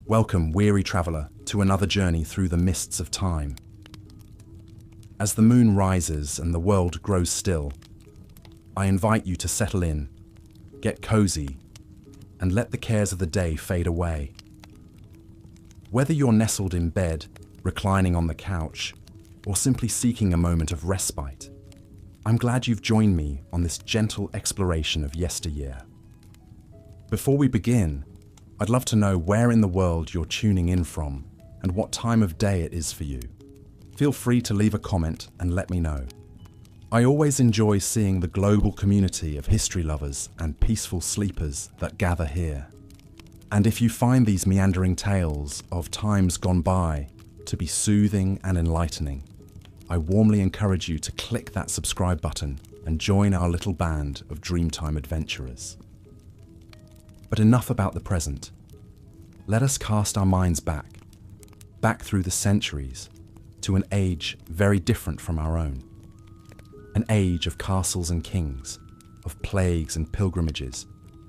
Welcome, weary traveller, to another journey through the mists of time. As the moon rises and the world grows still, I invite you to settle in, get cozy, and let the cares of the day fade away. Whether you're nestled in bed, reclining on the couch, or simply seeking a moment of respite, I'm glad you've joined me on this gentle exploration of yesteryear. Before we begin, I'd love to know where in the world you're tuning in from and what time of day it is for you. Feel free to leave a comment and let me know. I always enjoy seeing the global community of history lovers and peaceful sleepers that gather here. And if you find these meandering tales of times gone by to be soothing and enlightening, I warmly encourage you to click that subscribe button and join our little band of Dreamtime adventurers. But enough about the present. Let us cast our minds back through the centuries, to an age very different from our own. An age of castles and kings, of plagues and pilgrimages,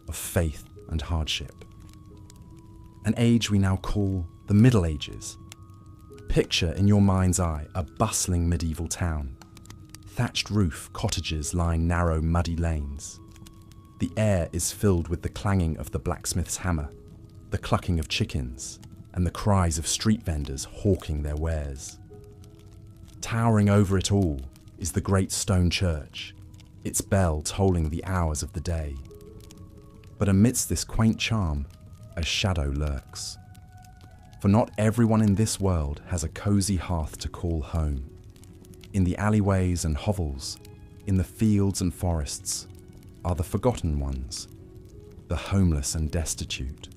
of faith and hardship. An age we now call the Middle Ages. Picture in your mind's eye a bustling medieval town. Thatched roof cottages line narrow, muddy lanes. The air is filled with the clanging of the blacksmith's hammer, the clucking of chickens, and the cries of street vendors hawking their wares. Towering over it all is the great stone church, its bell tolling the hours of the day. But amidst this quaint charm, a shadow lurks. For not everyone in this world has a cozy hearth to call home. In the alleyways and hovels, in the fields and forests, are the forgotten ones, the homeless and destitute.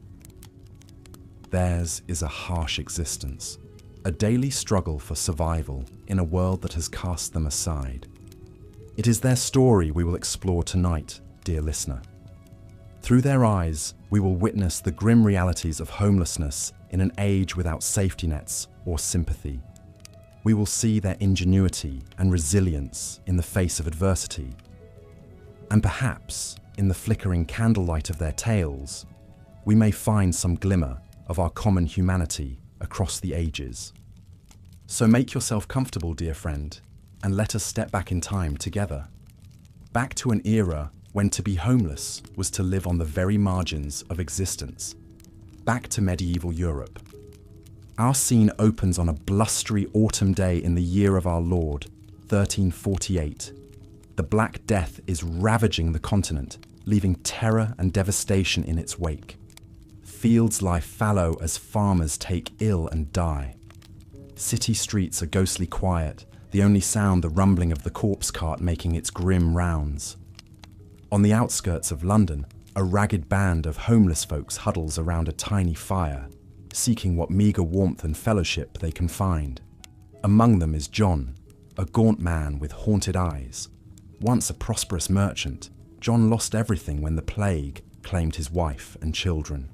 Theirs is a harsh existence, a daily struggle for survival in a world that has cast them aside. It is their story we will explore tonight, dear listener. Through their eyes, we will witness the grim realities of homelessness in an age without safety nets or sympathy. We will see their ingenuity and resilience in the face of adversity. And perhaps, in the flickering candlelight of their tales, we may find some glimmer of our common humanity across the ages. So make yourself comfortable, dear friend, and let us step back in time together. Back to an era when to be homeless was to live on the very margins of existence. Back to medieval Europe. Our scene opens on a blustery autumn day in the year of our Lord, 1348. The Black Death is ravaging the continent, leaving terror and devastation in its wake. Fields lie fallow as farmers take ill and die. City streets are ghostly quiet, the only sound the rumbling of the corpse cart making its grim rounds. On the outskirts of London, a ragged band of homeless folks huddles around a tiny fire, seeking what meagre warmth and fellowship they can find. Among them is John, a gaunt man with haunted eyes. Once a prosperous merchant, John lost everything when the plague claimed his wife and children.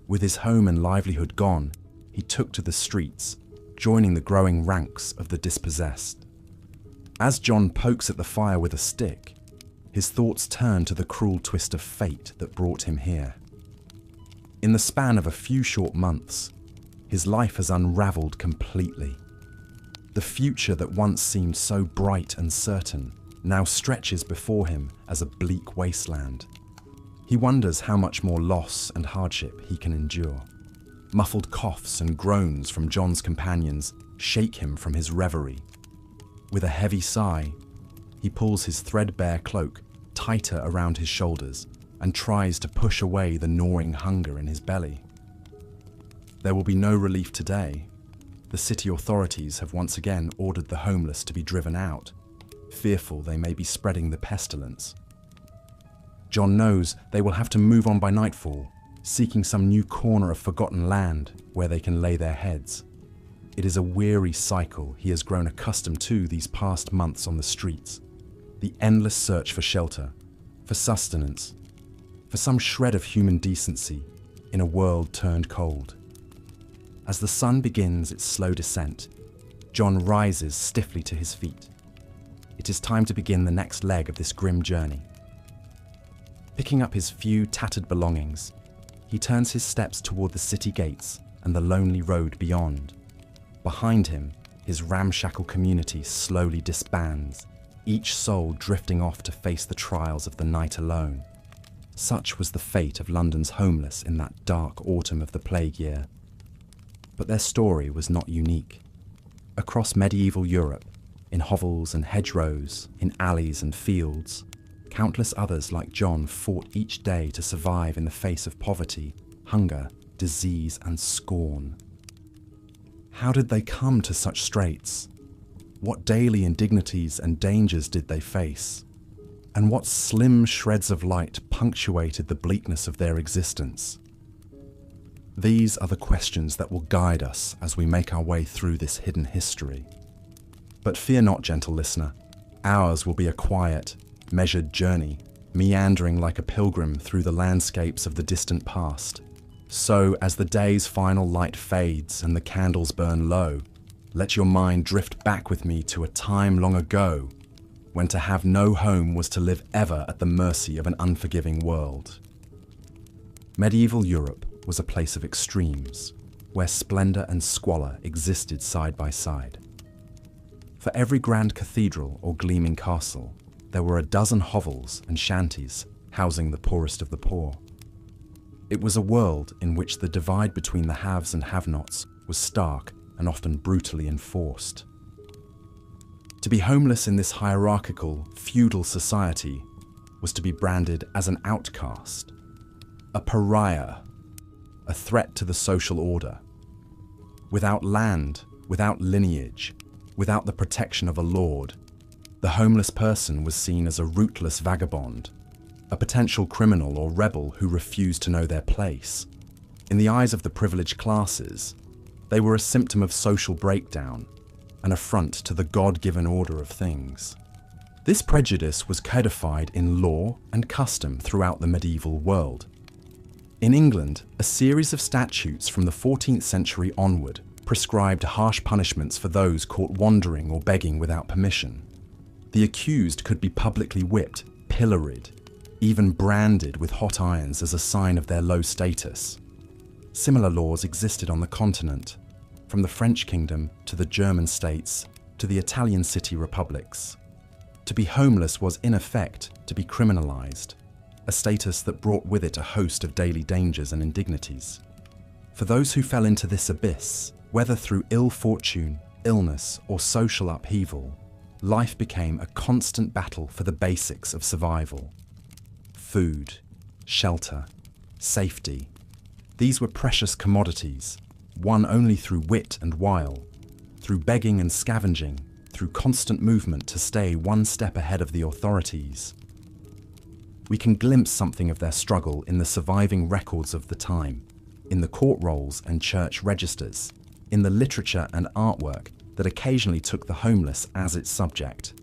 With his home and livelihood gone, he took to the streets, joining the growing ranks of the dispossessed. As John pokes at the fire with a stick, his thoughts turn to the cruel twist of fate that brought him here. In the span of a few short months, his life has unraveled completely. The future that once seemed so bright and certain now stretches before him as a bleak wasteland. He wonders how much more loss and hardship he can endure. Muffled coughs and groans from John's companions shake him from his reverie. With a heavy sigh, he pulls his threadbare cloak tighter around his shoulders and tries to push away the gnawing hunger in his belly. There will be no relief today. The city authorities have once again ordered the homeless to be driven out, fearful they may be spreading the pestilence. John knows they will have to move on by nightfall, seeking some new corner of forgotten land where they can lay their heads. It is a weary cycle he has grown accustomed to these past months on the streets. The endless search for shelter, for sustenance, for some shred of human decency in a world turned cold. As the sun begins its slow descent, John rises stiffly to his feet. It is time to begin the next leg of this grim journey. Picking up his few tattered belongings, he turns his steps toward the city gates and the lonely road beyond. Behind him, his ramshackle community slowly disbands, each soul drifting off to face the trials of the night alone. Such was the fate of London's homeless in that dark autumn of the plague year. But their story was not unique. Across medieval Europe, in hovels and hedgerows, in alleys and fields, countless others like John fought each day to survive in the face of poverty, hunger, disease, and scorn. How did they come to such straits? What daily indignities and dangers did they face? And what slim shreds of light punctuated the bleakness of their existence? These are the questions that will guide us as we make our way through this hidden history. But fear not, gentle listener. Ours will be a quiet, measured journey, meandering like a pilgrim through the landscapes of the distant past. So, as the day's final light fades and the candles burn low, let your mind drift back with me to a time long ago, when to have no home was to live ever at the mercy of an unforgiving world. Medieval Europe was a place of extremes, where splendor and squalor existed side by side. For every grand cathedral or gleaming castle, there were a dozen hovels and shanties housing the poorest of the poor. It was a world in which the divide between the haves and have-nots was stark and often brutally enforced. To be homeless in this hierarchical, feudal society was to be branded as an outcast, a pariah, a threat to the social order. Without land, without lineage, without the protection of a lord, the homeless person was seen as a rootless vagabond, a potential criminal or rebel who refused to know their place. In the eyes of the privileged classes, they were a symptom of social breakdown, an affront to the God-given order of things. This prejudice was codified in law and custom throughout the medieval world. In England, a series of statutes from the 14th century onward prescribed harsh punishments for those caught wandering or begging without permission. The accused could be publicly whipped, pilloried, even branded with hot irons as a sign of their low status. Similar laws existed on the continent, from the French kingdom to the German states to the Italian city republics. To be homeless was, in effect, to be criminalized, a status that brought with it a host of daily dangers and indignities. For those who fell into this abyss, whether through ill fortune, illness, or social upheaval, life became a constant battle for the basics of survival. Food, shelter, safety. These were precious commodities, won only through wit and wile, through begging and scavenging, through constant movement to stay one step ahead of the authorities. We can glimpse something of their struggle in the surviving records of the time, in the court rolls and church registers, in the literature and artwork that occasionally took the homeless as its subject.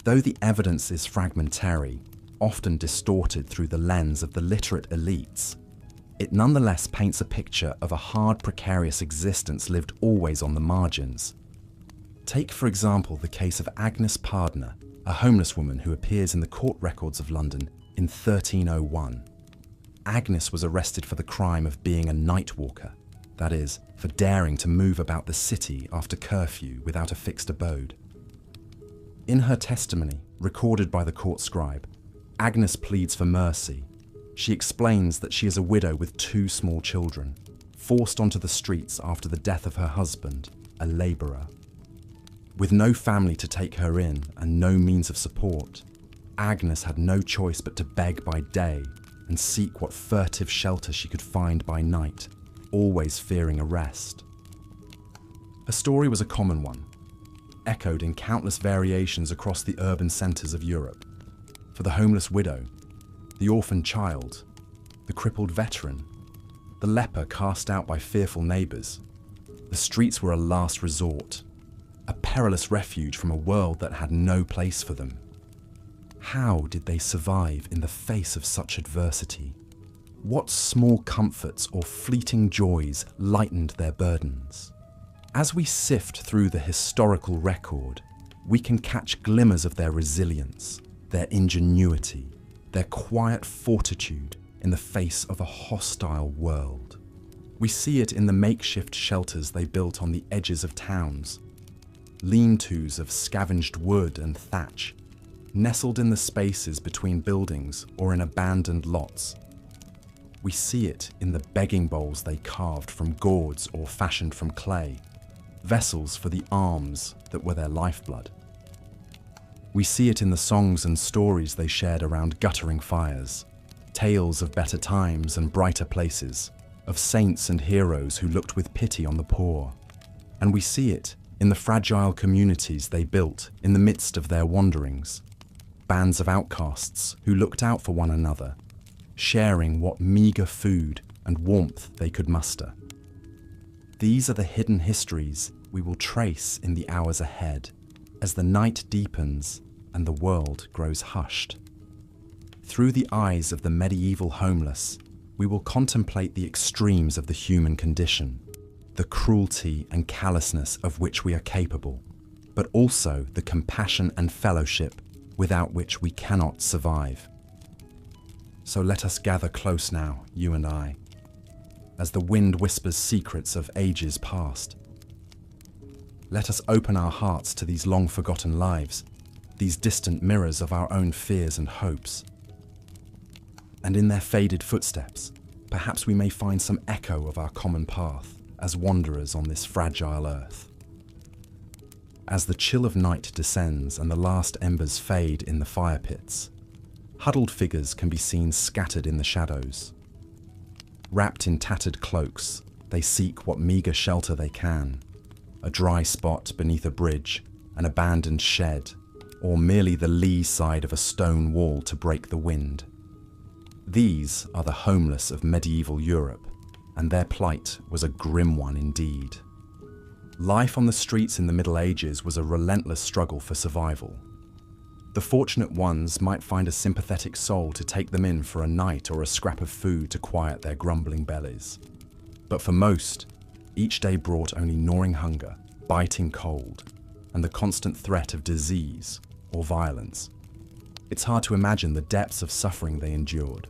Though the evidence is fragmentary, often distorted through the lens of the literate elites, it nonetheless paints a picture of a hard, precarious existence lived always on the margins. Take, for example, the case of Agnes Pardner, a homeless woman who appears in the court records of London in 1301. Agnes was arrested for the crime of being a night walker, that is, for daring to move about the city after curfew without a fixed abode. In her testimony, recorded by the court scribe, Agnes pleads for mercy. She explains that she is a widow with 2 small children, forced onto the streets after the death of her husband, a labourer. With no family to take her in and no means of support, Agnes had no choice but to beg by day and seek what furtive shelter she could find by night, always fearing arrest. Her story was a common one, echoed in countless variations across the urban centres of Europe. For the homeless widow, the orphaned child, the crippled veteran, the leper cast out by fearful neighbours, the streets were a last resort, a perilous refuge from a world that had no place for them. How did they survive in the face of such adversity? What small comforts or fleeting joys lightened their burdens? As we sift through the historical record, we can catch glimmers of their resilience, their ingenuity, their quiet fortitude, in the face of a hostile world. We see it in the makeshift shelters they built on the edges of towns, lean-tos of scavenged wood and thatch, nestled in the spaces between buildings or in abandoned lots. We see it in the begging bowls they carved from gourds or fashioned from clay, vessels for the alms that were their lifeblood. We see it in the songs and stories they shared around guttering fires, tales of better times and brighter places, of saints and heroes who looked with pity on the poor. And we see it in the fragile communities they built in the midst of their wanderings, bands of outcasts who looked out for one another, sharing what meagre food and warmth they could muster. These are the hidden histories we will trace in the hours ahead, as the night deepens and the world grows hushed. Through the eyes of the medieval homeless, we will contemplate the extremes of the human condition, the cruelty and callousness of which we are capable, but also the compassion and fellowship without which we cannot survive. So let us gather close now, you and I, as the wind whispers secrets of ages past. Let us open our hearts to these long-forgotten lives, these distant mirrors of our own fears and hopes. And in their faded footsteps, perhaps we may find some echo of our common path as wanderers on this fragile earth. As the chill of night descends and the last embers fade in the fire pits, huddled figures can be seen scattered in the shadows. Wrapped in tattered cloaks, they seek what meagre shelter they can, a dry spot beneath a bridge, an abandoned shed, or merely the lee side of a stone wall to break the wind. These are the homeless of medieval Europe, and their plight was a grim one indeed. Life on the streets in the Middle Ages was a relentless struggle for survival. The fortunate ones might find a sympathetic soul to take them in for a night or a scrap of food to quiet their grumbling bellies. But for most, each day brought only gnawing hunger, biting cold, and the constant threat of disease or violence. It's hard to imagine the depths of suffering they endured.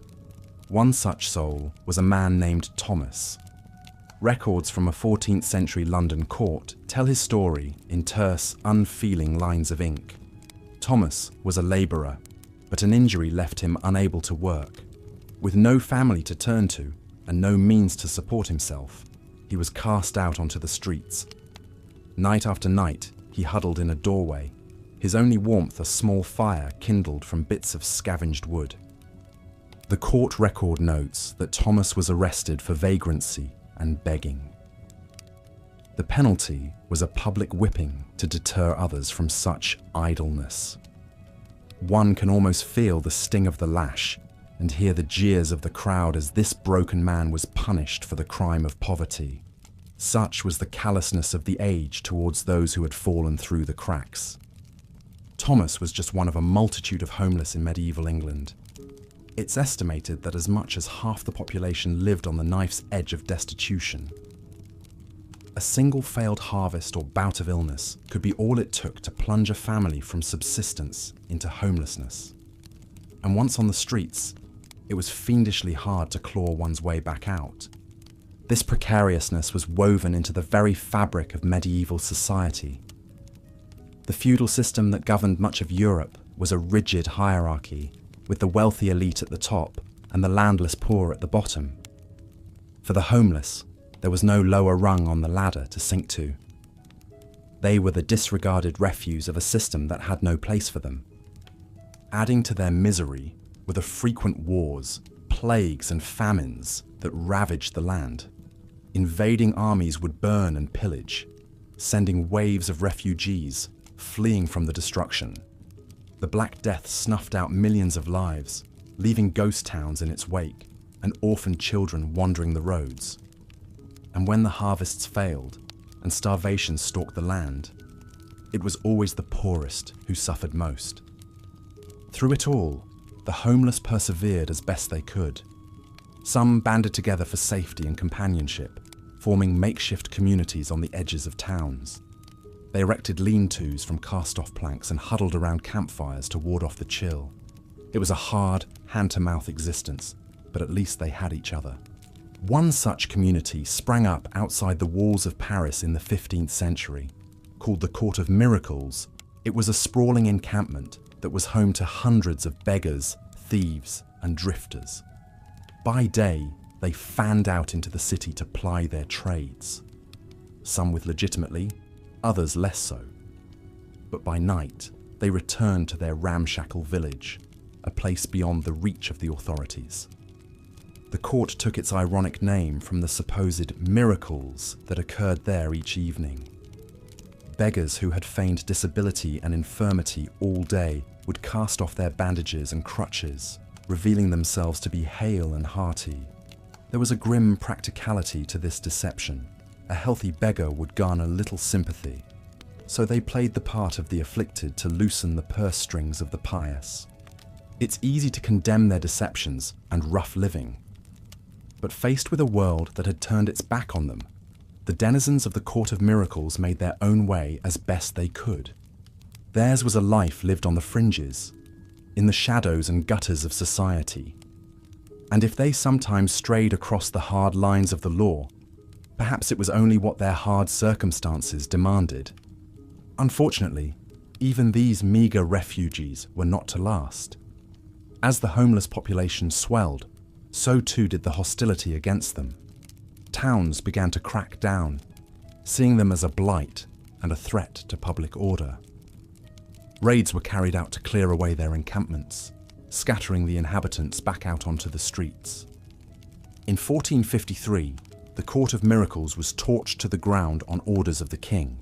One such soul was a man named Thomas. Records from a 14th century London court tell his story in terse, unfeeling lines of ink. Thomas was a labourer, but an injury left him unable to work. With no family to turn to and no means to support himself, he was cast out onto the streets. Night after night, he huddled in a doorway, his only warmth a small fire kindled from bits of scavenged wood. The court record notes that Thomas was arrested for vagrancy and begging. The penalty was a public whipping to deter others from such idleness. One can almost feel the sting of the lash and hear the jeers of the crowd as this broken man was punished for the crime of poverty. Such was the callousness of the age towards those who had fallen through the cracks. Thomas was just one of a multitude of homeless in medieval England. It's estimated that as much as half the population lived on the knife's edge of destitution. A single failed harvest or bout of illness could be all it took to plunge a family from subsistence into homelessness. And once on the streets, it was fiendishly hard to claw one's way back out. This precariousness was woven into the very fabric of medieval society. The feudal system that governed much of Europe was a rigid hierarchy, with the wealthy elite at the top and the landless poor at the bottom. For the homeless, there was no lower rung on the ladder to sink to. They were the disregarded refuse of a system that had no place for them. Adding to their misery were the frequent wars, plagues and famines that ravaged the land. Invading armies would burn and pillage, sending waves of refugees fleeing from the destruction. The Black Death snuffed out millions of lives, leaving ghost towns in its wake and orphaned children wandering the roads. And when the harvests failed and starvation stalked the land, it was always the poorest who suffered most. Through it all, the homeless persevered as best they could. Some banded together for safety and companionship, forming makeshift communities on the edges of towns. They erected lean-tos from cast-off planks and huddled around campfires to ward off the chill. It was a hard, hand-to-mouth existence, but at least they had each other. One such community sprang up outside the walls of Paris in the 15th century. Called the Court of Miracles, it was a sprawling encampment that was home to hundreds of beggars, thieves, and drifters. By day, they fanned out into the city to ply their trades. Some with legitimately, others less so. But by night, they returned to their ramshackle village, a place beyond the reach of the authorities. The court took its ironic name from the supposed miracles that occurred there each evening. Beggars who had feigned disability and infirmity all day would cast off their bandages and crutches, revealing themselves to be hale and hearty. There was a grim practicality to this deception. A healthy beggar would garner little sympathy, so they played the part of the afflicted to loosen the purse strings of the pious. It's easy to condemn their deceptions and rough living, but faced with a world that had turned its back on them, the denizens of the Court of Miracles made their own way as best they could. Theirs was a life lived on the fringes, in the shadows and gutters of society. And if they sometimes strayed across the hard lines of the law, perhaps it was only what their hard circumstances demanded. Unfortunately, even these meagre refugees were not to last. As the homeless population swelled, so too did the hostility against them. Towns began to crack down, seeing them as a blight and a threat to public order. Raids were carried out to clear away their encampments, scattering the inhabitants back out onto the streets. In 1453, the Court of Miracles was torched to the ground on orders of the king.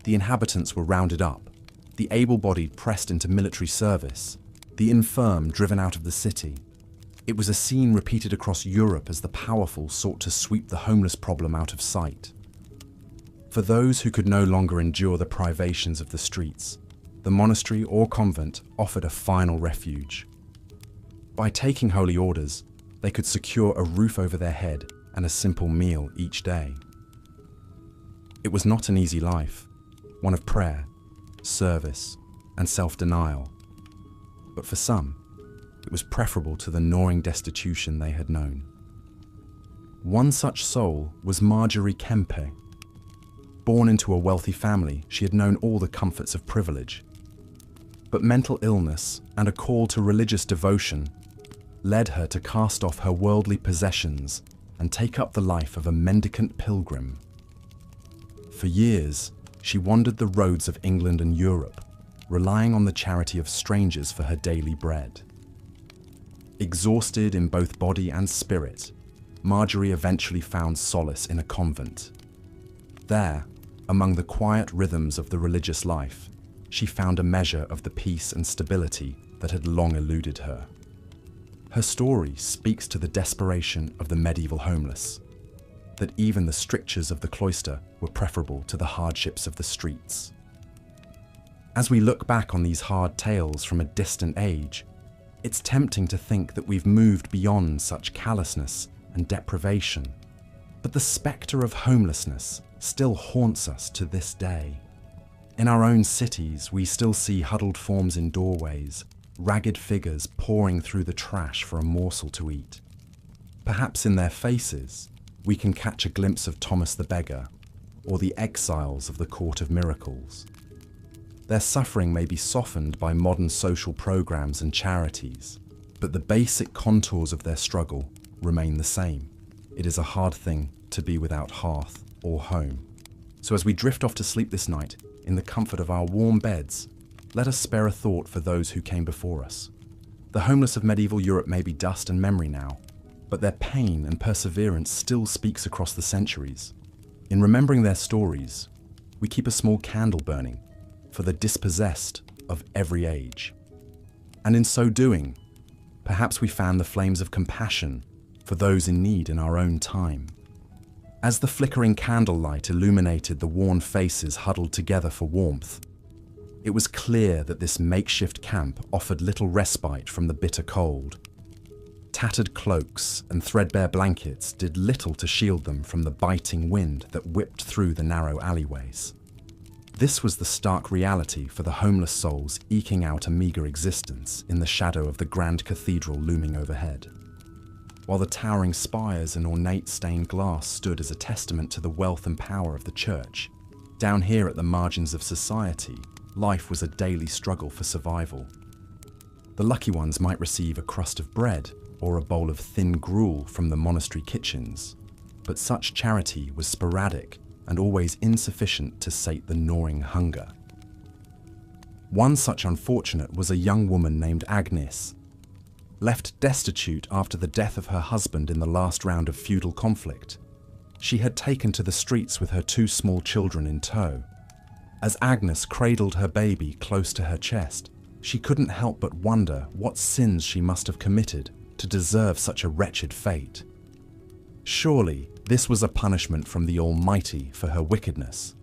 The inhabitants were rounded up, the able-bodied pressed into military service, the infirm driven out of the city. It was a scene repeated across Europe as the powerful sought to sweep the homeless problem out of sight. For those who could no longer endure the privations of the streets, the monastery or convent offered a final refuge. By taking holy orders, they could secure a roof over their head and a simple meal each day. It was not an easy life, one of prayer, service, and self-denial. But for some, it was preferable to the gnawing destitution they had known. One such soul was Marjorie Kempe. Born into a wealthy family, she had known all the comforts of privilege. But mental illness and a call to religious devotion led her to cast off her worldly possessions and take up the life of a mendicant pilgrim. For years, she wandered the roads of England and Europe, relying on the charity of strangers for her daily bread. Exhausted in both body and spirit, Marjorie eventually found solace in a convent. There, among the quiet rhythms of the religious life, she found a measure of the peace and stability that had long eluded her. Her story speaks to the desperation of the medieval homeless, that even the strictures of the cloister were preferable to the hardships of the streets. As we look back on these hard tales from a distant age, it's tempting to think that we've moved beyond such callousness and deprivation, but the spectre of homelessness still haunts us to this day. In our own cities, we still see huddled forms in doorways, ragged figures pouring through the trash for a morsel to eat. Perhaps in their faces, we can catch a glimpse of Thomas the Beggar, or the exiles of the Court of Miracles. Their suffering may be softened by modern social programs and charities, but the basic contours of their struggle remain the same. It is a hard thing to be without hearth or home. So as we drift off to sleep this night, in the comfort of our warm beds, let us spare a thought for those who came before us. The homeless of medieval Europe may be dust and memory now, but their pain and perseverance still speaks across the centuries. In remembering their stories, we keep a small candle burning for the dispossessed of every age. And in so doing, perhaps we fan the flames of compassion for those in need in our own time. As the flickering candlelight illuminated the worn faces huddled together for warmth, it was clear that this makeshift camp offered little respite from the bitter cold. Tattered cloaks and threadbare blankets did little to shield them from the biting wind that whipped through the narrow alleyways. This was the stark reality for the homeless souls eking out a meagre existence in the shadow of the grand cathedral looming overhead. while the towering spires and ornate stained glass stood as a testament to the wealth and power of the church. Down here at the margins of society, life was a daily struggle for survival. The lucky ones might receive a crust of bread or a bowl of thin gruel from the monastery kitchens, but such charity was sporadic and always insufficient to sate the gnawing hunger. One such unfortunate was a young woman named Agnes. Left destitute after the death of her husband in the last round of feudal conflict, she had taken to the streets with her two small children in tow. As Agnes cradled her baby close to her chest, she couldn't help but wonder what sins she must have committed to deserve such a wretched fate. Surely this was a punishment from the Almighty for her wickedness.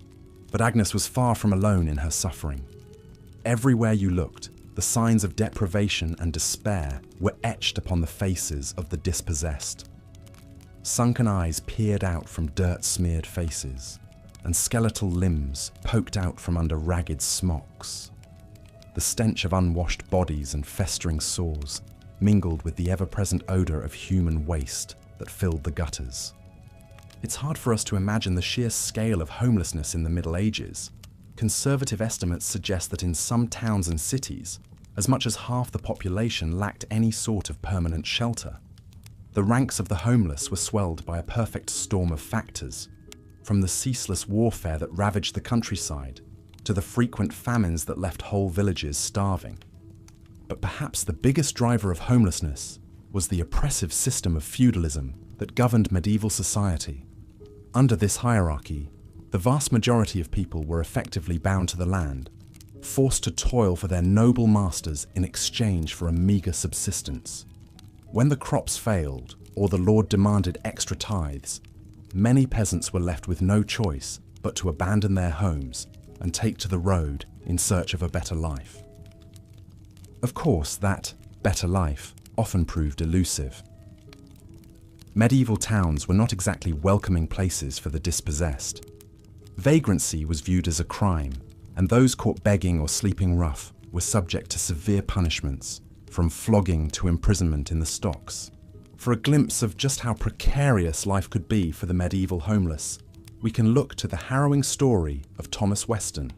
But Agnes was far from alone in her suffering. Everywhere you looked, the signs of deprivation and despair were etched upon the faces of the dispossessed. Sunken eyes peered out from dirt-smeared faces, and skeletal limbs poked out from under ragged smocks. The stench of unwashed bodies and festering sores mingled with the ever-present odour of human waste that filled the gutters. It's hard for us to imagine the sheer scale of homelessness in the Middle Ages. Conservative estimates suggest that in some towns and cities, as much as half the population lacked any sort of permanent shelter. The ranks of the homeless were swelled by a perfect storm of factors, from the ceaseless warfare that ravaged the countryside to the frequent famines that left whole villages starving. But perhaps the biggest driver of homelessness was the oppressive system of feudalism that governed medieval society. Under this hierarchy, the vast majority of people were effectively bound to the land, forced to toil for their noble masters in exchange for a meagre subsistence. When the crops failed, or the lord demanded extra tithes, many peasants were left with no choice but to abandon their homes and take to the road in search of a better life. Of course, that better life often proved elusive. Medieval towns were not exactly welcoming places for the dispossessed. Vagrancy was viewed as a crime, and those caught begging or sleeping rough were subject to severe punishments, from flogging to imprisonment in the stocks. For a glimpse of just how precarious life could be for the medieval homeless, we can look to the harrowing story of Thomas Weston.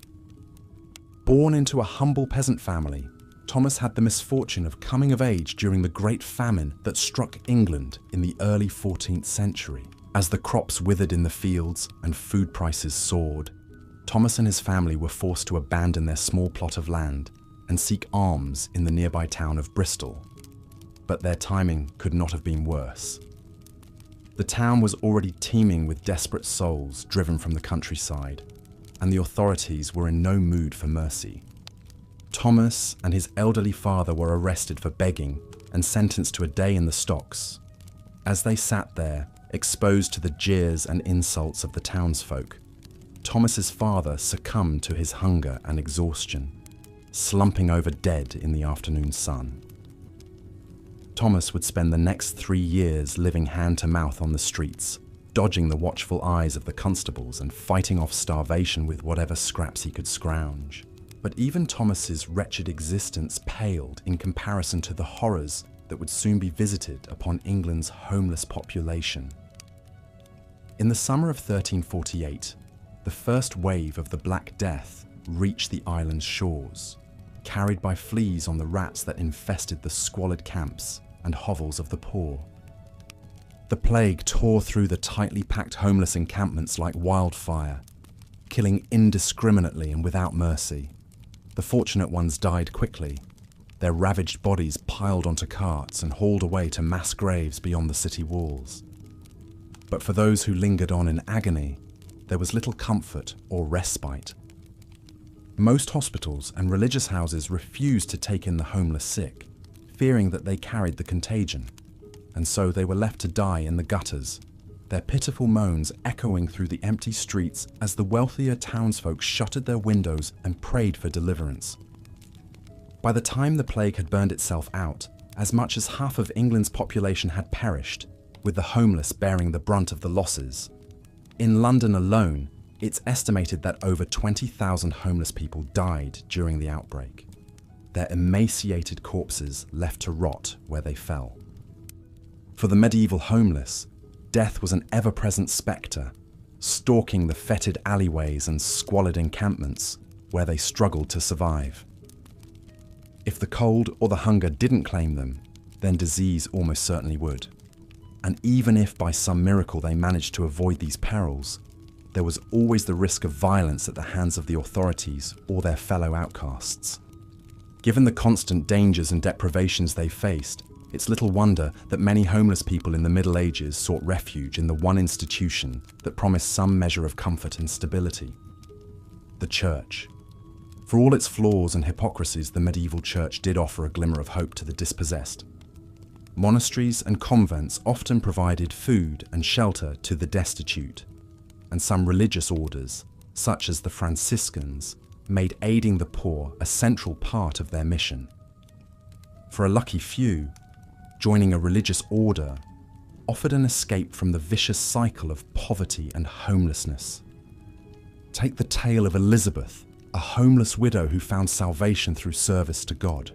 Born into a humble peasant family, Thomas had the misfortune of coming of age during the Great Famine that struck England in the early 14th century. As the crops withered in the fields and food prices soared, Thomas and his family were forced to abandon their small plot of land and seek alms in the nearby town of Bristol. But their timing could not have been worse. The town was already teeming with desperate souls driven from the countryside, and the authorities were in no mood for mercy. Thomas and his elderly father were arrested for begging and sentenced to a day in the stocks. As they sat there, exposed to the jeers and insults of the townsfolk, Thomas's father succumbed to his hunger and exhaustion, slumping over dead in the afternoon sun. Thomas would spend the next 3 years living hand to mouth on the streets, dodging the watchful eyes of the constables and fighting off starvation with whatever scraps he could scrounge. But even Thomas's wretched existence paled in comparison to the horrors that would soon be visited upon England's homeless population. In the summer of 1348, the first wave of the Black Death reached the island's shores, carried by fleas on the rats that infested the squalid camps and hovels of the poor. The plague tore through the tightly packed homeless encampments like wildfire, killing indiscriminately and without mercy. The fortunate ones died quickly, their ravaged bodies piled onto carts and hauled away to mass graves beyond the city walls. But for those who lingered on in agony, there was little comfort or respite. Most hospitals and religious houses refused to take in the homeless sick, fearing that they carried the contagion, and so they were left to die in the gutters, their pitiful moans echoing through the empty streets as the wealthier townsfolk shuttered their windows and prayed for deliverance. By the time the plague had burned itself out, as much as half of England's population had perished, with the homeless bearing the brunt of the losses. In London alone, it's estimated that over 20,000 homeless people died during the outbreak, their emaciated corpses left to rot where they fell. For the medieval homeless, death was an ever-present spectre, stalking the fetid alleyways and squalid encampments where they struggled to survive. If the cold or the hunger didn't claim them, then disease almost certainly would. And even if by some miracle they managed to avoid these perils, there was always the risk of violence at the hands of the authorities or their fellow outcasts. Given the constant dangers and deprivations they faced, it's little wonder that many homeless people in the Middle Ages sought refuge in the one institution that promised some measure of comfort and stability: the church. For all its flaws and hypocrisies, the medieval church did offer a glimmer of hope to the dispossessed. Monasteries and convents often provided food and shelter to the destitute, and some religious orders, such as the Franciscans, made aiding the poor a central part of their mission. For a lucky few, joining a religious order offered an escape from the vicious cycle of poverty and homelessness. Take the tale of Elizabeth, a homeless widow who found salvation through service to God.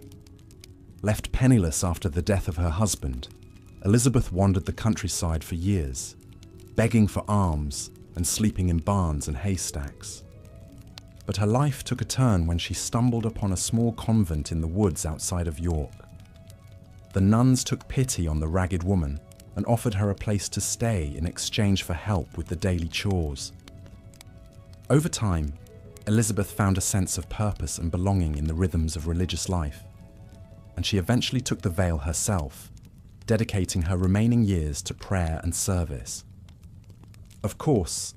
Left penniless after the death of her husband, Elizabeth wandered the countryside for years, begging for alms and sleeping in barns and haystacks. But her life took a turn when she stumbled upon a small convent in the woods outside of York. The nuns took pity on the ragged woman and offered her a place to stay in exchange for help with the daily chores. Over time, Elizabeth found a sense of purpose and belonging in the rhythms of religious life, and she eventually took the veil herself, dedicating her remaining years to prayer and service. Of course,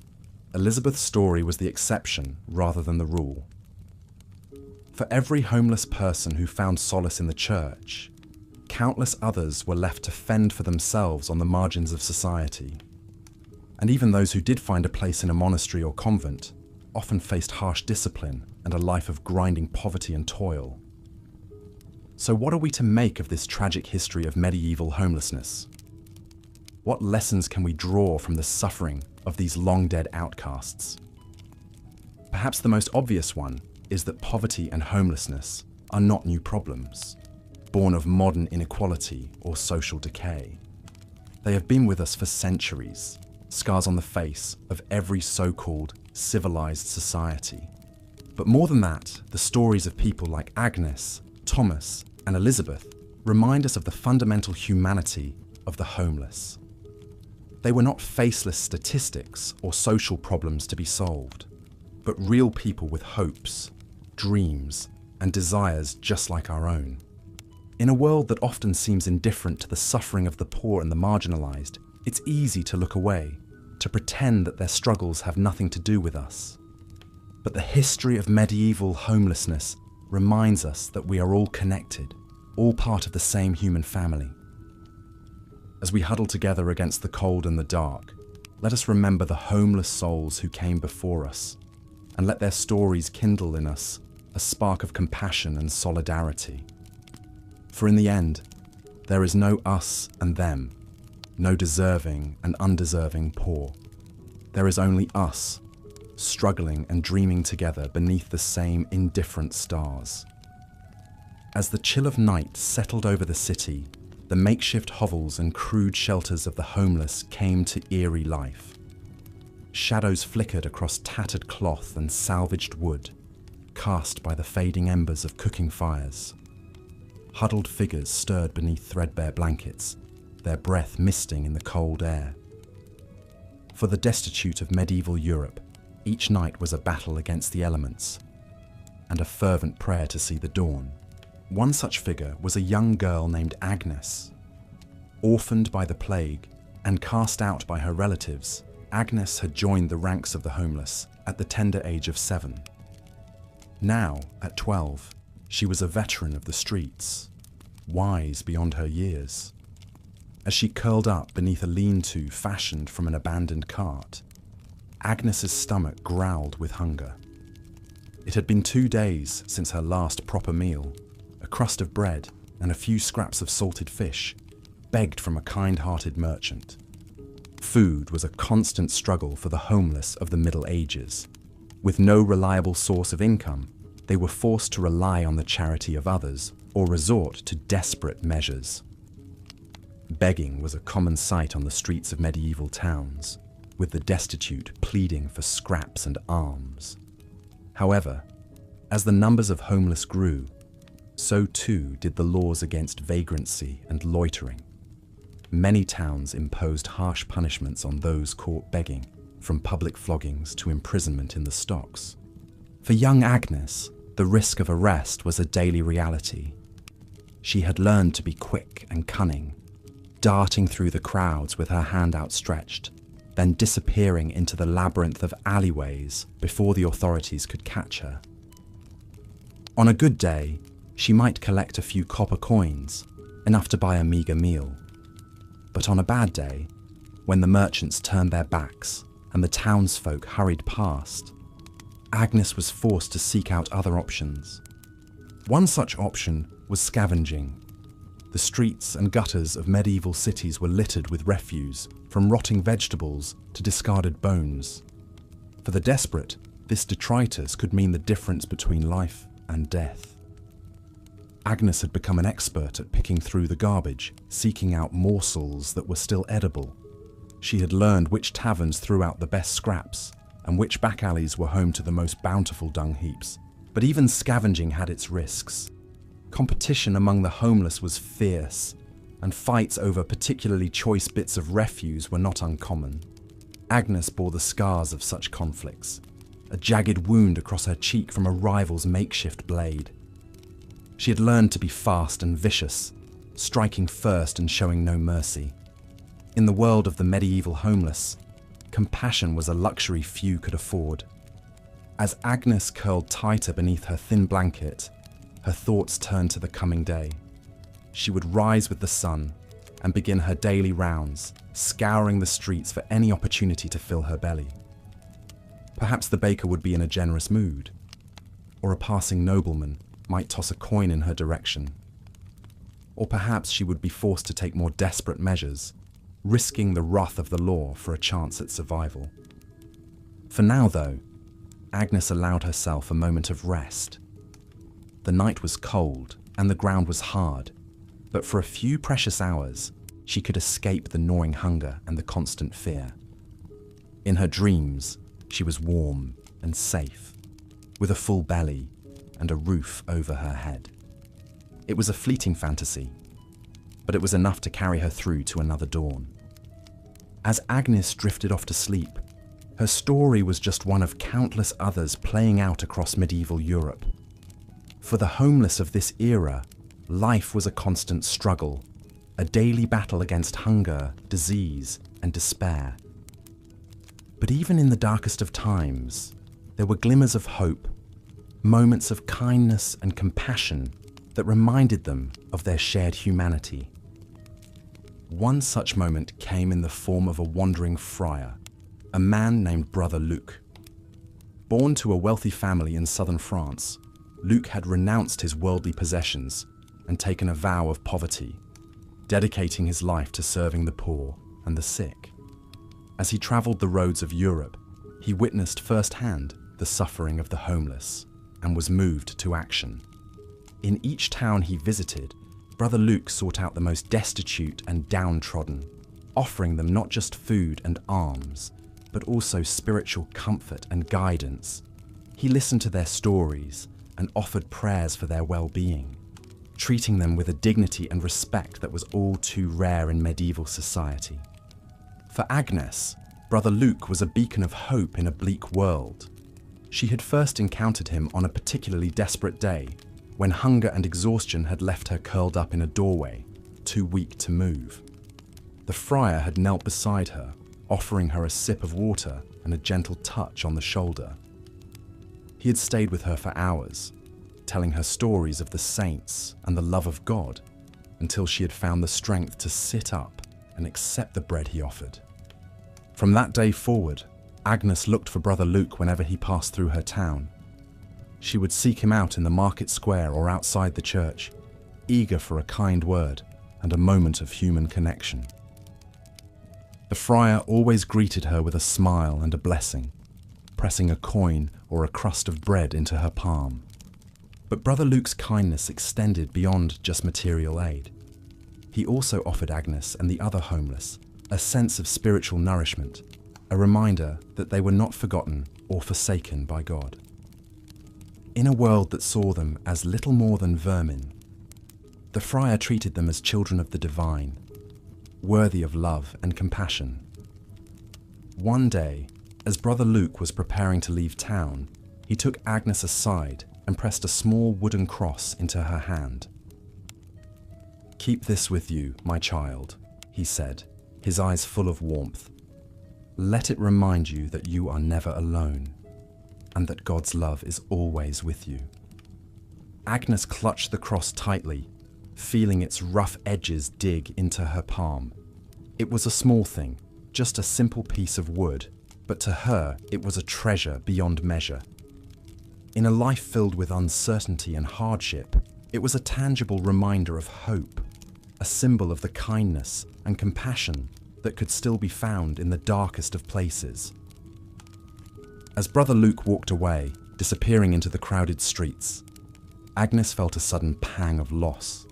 Elizabeth's story was the exception rather than the rule. For every homeless person who found solace in the church, countless others were left to fend for themselves on the margins of society. And even those who did find a place in a monastery or convent often faced harsh discipline and a life of grinding poverty and toil. So what are we to make of this tragic history of medieval homelessness? What lessons can we draw from the suffering of these long-dead outcasts? Perhaps the most obvious one is that poverty and homelessness are not new problems, born of modern inequality or social decay. They have been with us for centuries, scars on the face of every so-called civilized society. But more than that, the stories of people like Agnes, Thomas, and Elizabeth remind us of the fundamental humanity of the homeless. They were not faceless statistics or social problems to be solved, but real people with hopes, dreams, and desires just like our own. In a world that often seems indifferent to the suffering of the poor and the marginalized, it's easy to look away, to pretend that their struggles have nothing to do with us. But the history of medieval homelessness reminds us that we are all connected, all part of the same human family. As we huddle together against the cold and the dark, let us remember the homeless souls who came before us, and let their stories kindle in us a spark of compassion and solidarity. For in the end, there is no us and them, no deserving and undeserving poor. There is only us, struggling and dreaming together beneath the same indifferent stars. As the chill of night settled over the city, the makeshift hovels and crude shelters of the homeless came to eerie life. Shadows flickered across tattered cloth and salvaged wood, cast by the fading embers of cooking fires. Huddled figures stirred beneath threadbare blankets, their breath misting in the cold air. For the destitute of medieval Europe, each night was a battle against the elements, and a fervent prayer to see the dawn. One such figure was a young girl named Agnes. Orphaned by the plague and cast out by her relatives, Agnes had joined the ranks of the homeless at the tender age of 7. Now, at 12, she was a veteran of the streets, wise beyond her years. As she curled up beneath a lean-to fashioned from an abandoned cart, Agnes's stomach growled with hunger. It had been 2 days since her last proper meal, a crust of bread and a few scraps of salted fish, begged from a kind-hearted merchant. Food was a constant struggle for the homeless of the Middle Ages. With no reliable source of income, they were forced to rely on the charity of others or resort to desperate measures. Begging was a common sight on the streets of medieval towns, with the destitute pleading for scraps and alms. However, as the numbers of homeless grew, so too did the laws against vagrancy and loitering. Many towns imposed harsh punishments on those caught begging, from public floggings to imprisonment in the stocks. For young Agnes, the risk of arrest was a daily reality. She had learned to be quick and cunning, darting through the crowds with her hand outstretched, then disappearing into the labyrinth of alleyways before the authorities could catch her. On a good day, she might collect a few copper coins, enough to buy a meagre meal. But on a bad day, when the merchants turned their backs and the townsfolk hurried past, Agnes was forced to seek out other options. One such option was scavenging. The streets and gutters of medieval cities were littered with refuse, from rotting vegetables to discarded bones. For the desperate, this detritus could mean the difference between life and death. Agnes had become an expert at picking through the garbage, seeking out morsels that were still edible. She had learned which taverns threw out the best scraps, and which back alleys were home to the most bountiful dung heaps. But even scavenging had its risks. Competition among the homeless was fierce, and fights over particularly choice bits of refuse were not uncommon. Agnes bore the scars of such conflicts, a jagged wound across her cheek from a rival's makeshift blade. She had learned to be fast and vicious, striking first and showing no mercy. In the world of the medieval homeless, compassion was a luxury few could afford. As Agnes curled tighter beneath her thin blanket, her thoughts turned to the coming day. She would rise with the sun and begin her daily rounds, scouring the streets for any opportunity to fill her belly. Perhaps the baker would be in a generous mood, or a passing nobleman might toss a coin in her direction. Or perhaps she would be forced to take more desperate measures, risking the wrath of the law for a chance at survival. For now, though, Agnes allowed herself a moment of rest. The night was cold and the ground was hard, but for a few precious hours, she could escape the gnawing hunger and the constant fear. In her dreams, she was warm and safe, with a full belly and a roof over her head. It was a fleeting fantasy, but it was enough to carry her through to another dawn. As Agnes drifted off to sleep, her story was just one of countless others playing out across medieval Europe. For the homeless of this era, life was a constant struggle, a daily battle against hunger, disease, and despair. But even in the darkest of times, there were glimmers of hope, moments of kindness and compassion that reminded them of their shared humanity. One such moment came in the form of a wandering friar, a man named Brother Luc. Born to a wealthy family in southern France, Luc had renounced his worldly possessions and taken a vow of poverty, dedicating his life to serving the poor and the sick. As he traveled the roads of Europe, he witnessed firsthand the suffering of the homeless and was moved to action. In each town he visited, Brother Luc sought out the most destitute and downtrodden, offering them not just food and alms, but also spiritual comfort and guidance. He listened to their stories and offered prayers for their well-being, treating them with a dignity and respect that was all too rare in medieval society. For Agnes, Brother Luc was a beacon of hope in a bleak world. She had first encountered him on a particularly desperate day, when hunger and exhaustion had left her curled up in a doorway, too weak to move. The friar had knelt beside her, offering her a sip of water and a gentle touch on the shoulder. He had stayed with her for hours, telling her stories of the saints and the love of God, until she had found the strength to sit up and accept the bread he offered. From that day forward, Agnes looked for Brother Luc whenever he passed through her town. She would seek him out in the market square or outside the church, eager for a kind word and a moment of human connection. The friar always greeted her with a smile and a blessing, pressing a coin or a crust of bread into her palm. But Brother Luc's kindness extended beyond just material aid. He also offered Agnes and the other homeless a sense of spiritual nourishment, a reminder that they were not forgotten or forsaken by God. In a world that saw them as little more than vermin, the friar treated them as children of the divine, worthy of love and compassion. One day, as Brother Luke was preparing to leave town, he took Agnes aside and pressed a small wooden cross into her hand. "Keep this with you, my child," he said, his eyes full of warmth. "Let it remind you that you are never alone, and that God's love is always with you." Agnes clutched the cross tightly, feeling its rough edges dig into her palm. It was a small thing, just a simple piece of wood, but to her it was a treasure beyond measure. In a life filled with uncertainty and hardship, it was a tangible reminder of hope, a symbol of the kindness and compassion that could still be found in the darkest of places. As Brother Luke walked away, disappearing into the crowded streets, Agnes felt a sudden pang of loss.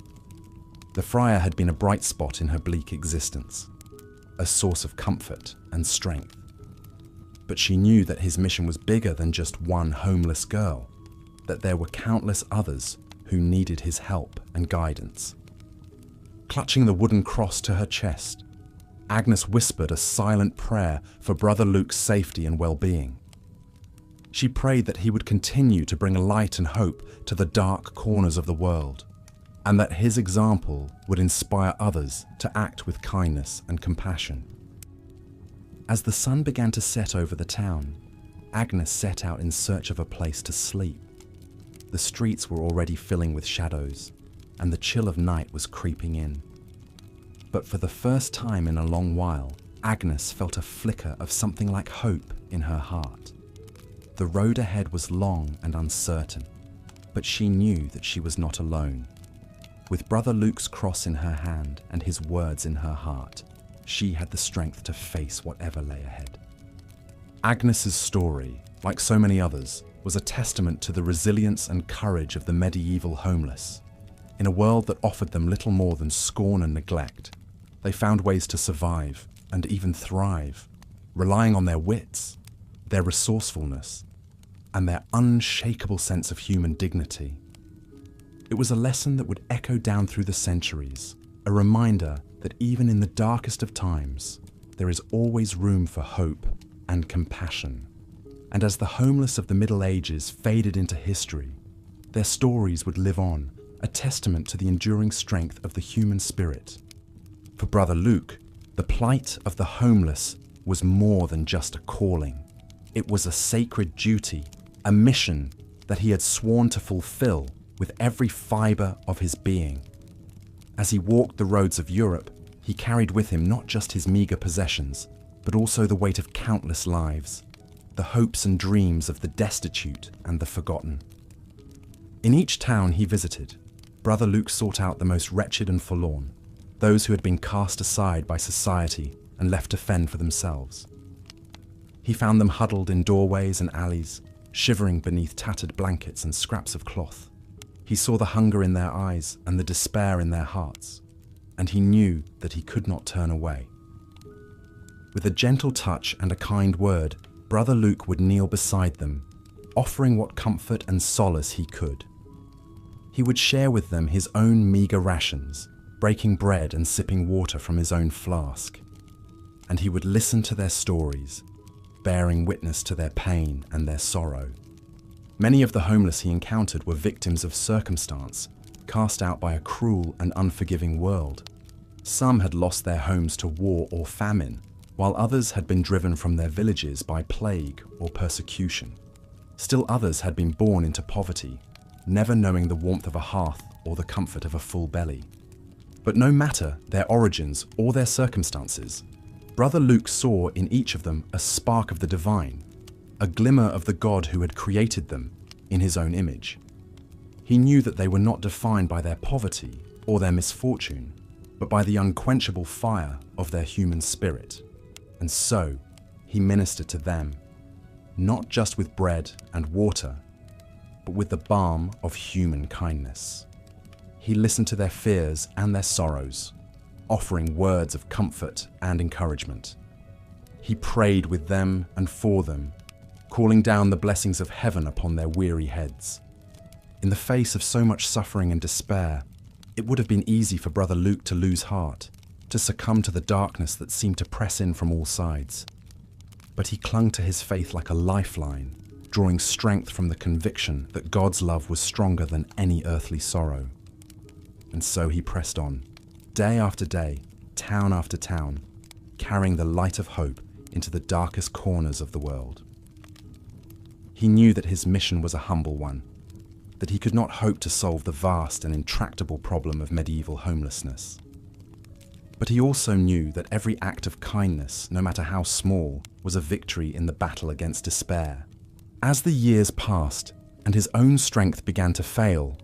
The friar had been a bright spot in her bleak existence, a source of comfort and strength. But she knew that his mission was bigger than just one homeless girl, that there were countless others who needed his help and guidance. Clutching the wooden cross to her chest, Agnes whispered a silent prayer for Brother Luke's safety and well-being. She prayed that he would continue to bring light and hope to the dark corners of the world, and that his example would inspire others to act with kindness and compassion. As the sun began to set over the town, Agnes set out in search of a place to sleep. The streets were already filling with shadows, and the chill of night was creeping in. But for the first time in a long while, Agnes felt a flicker of something like hope in her heart. The road ahead was long and uncertain, but she knew that she was not alone. With Brother Luke's cross in her hand and his words in her heart, she had the strength to face whatever lay ahead. Agnes's story, like so many others, was a testament to the resilience and courage of the medieval homeless. In a world that offered them little more than scorn and neglect, they found ways to survive and even thrive, relying on their wits, their resourcefulness, and their unshakable sense of human dignity. It was a lesson that would echo down through the centuries, a reminder that even in the darkest of times, there is always room for hope and compassion. And as the homeless of the Middle Ages faded into history, their stories would live on, a testament to the enduring strength of the human spirit. For Brother Luke, the plight of the homeless was more than just a calling. It was a sacred duty, a mission that he had sworn to fulfill with every fibre of his being. As he walked the roads of Europe, he carried with him not just his meagre possessions, but also the weight of countless lives, the hopes and dreams of the destitute and the forgotten. In each town he visited, Brother Luke sought out the most wretched and forlorn, those who had been cast aside by society and left to fend for themselves. He found them huddled in doorways and alleys, shivering beneath tattered blankets and scraps of cloth. He saw the hunger in their eyes and the despair in their hearts, and he knew that he could not turn away. With a gentle touch and a kind word, Brother Luke would kneel beside them, offering what comfort and solace he could. He would share with them his own meagre rations, breaking bread and sipping water from his own flask. And he would listen to their stories, bearing witness to their pain and their sorrow. Many of the homeless he encountered were victims of circumstance, cast out by a cruel and unforgiving world. Some had lost their homes to war or famine, while others had been driven from their villages by plague or persecution. Still others had been born into poverty, never knowing the warmth of a hearth or the comfort of a full belly. But no matter their origins or their circumstances, Brother Luke saw in each of them a spark of the divine, a glimmer of the God who had created them in his own image. He knew that they were not defined by their poverty or their misfortune, but by the unquenchable fire of their human spirit. And so, he ministered to them, not just with bread and water, but with the balm of human kindness. He listened to their fears and their sorrows, offering words of comfort and encouragement. He prayed with them and for them, calling down the blessings of heaven upon their weary heads. In the face of so much suffering and despair, it would have been easy for Brother Luke to lose heart, to succumb to the darkness that seemed to press in from all sides. But he clung to his faith like a lifeline, drawing strength from the conviction that God's love was stronger than any earthly sorrow. And so he pressed on, day after day, town after town, carrying the light of hope into the darkest corners of the world. He knew that his mission was a humble one, that he could not hope to solve the vast and intractable problem of medieval homelessness. But he also knew that every act of kindness, no matter how small, was a victory in the battle against despair. As the years passed and his own strength began to fail,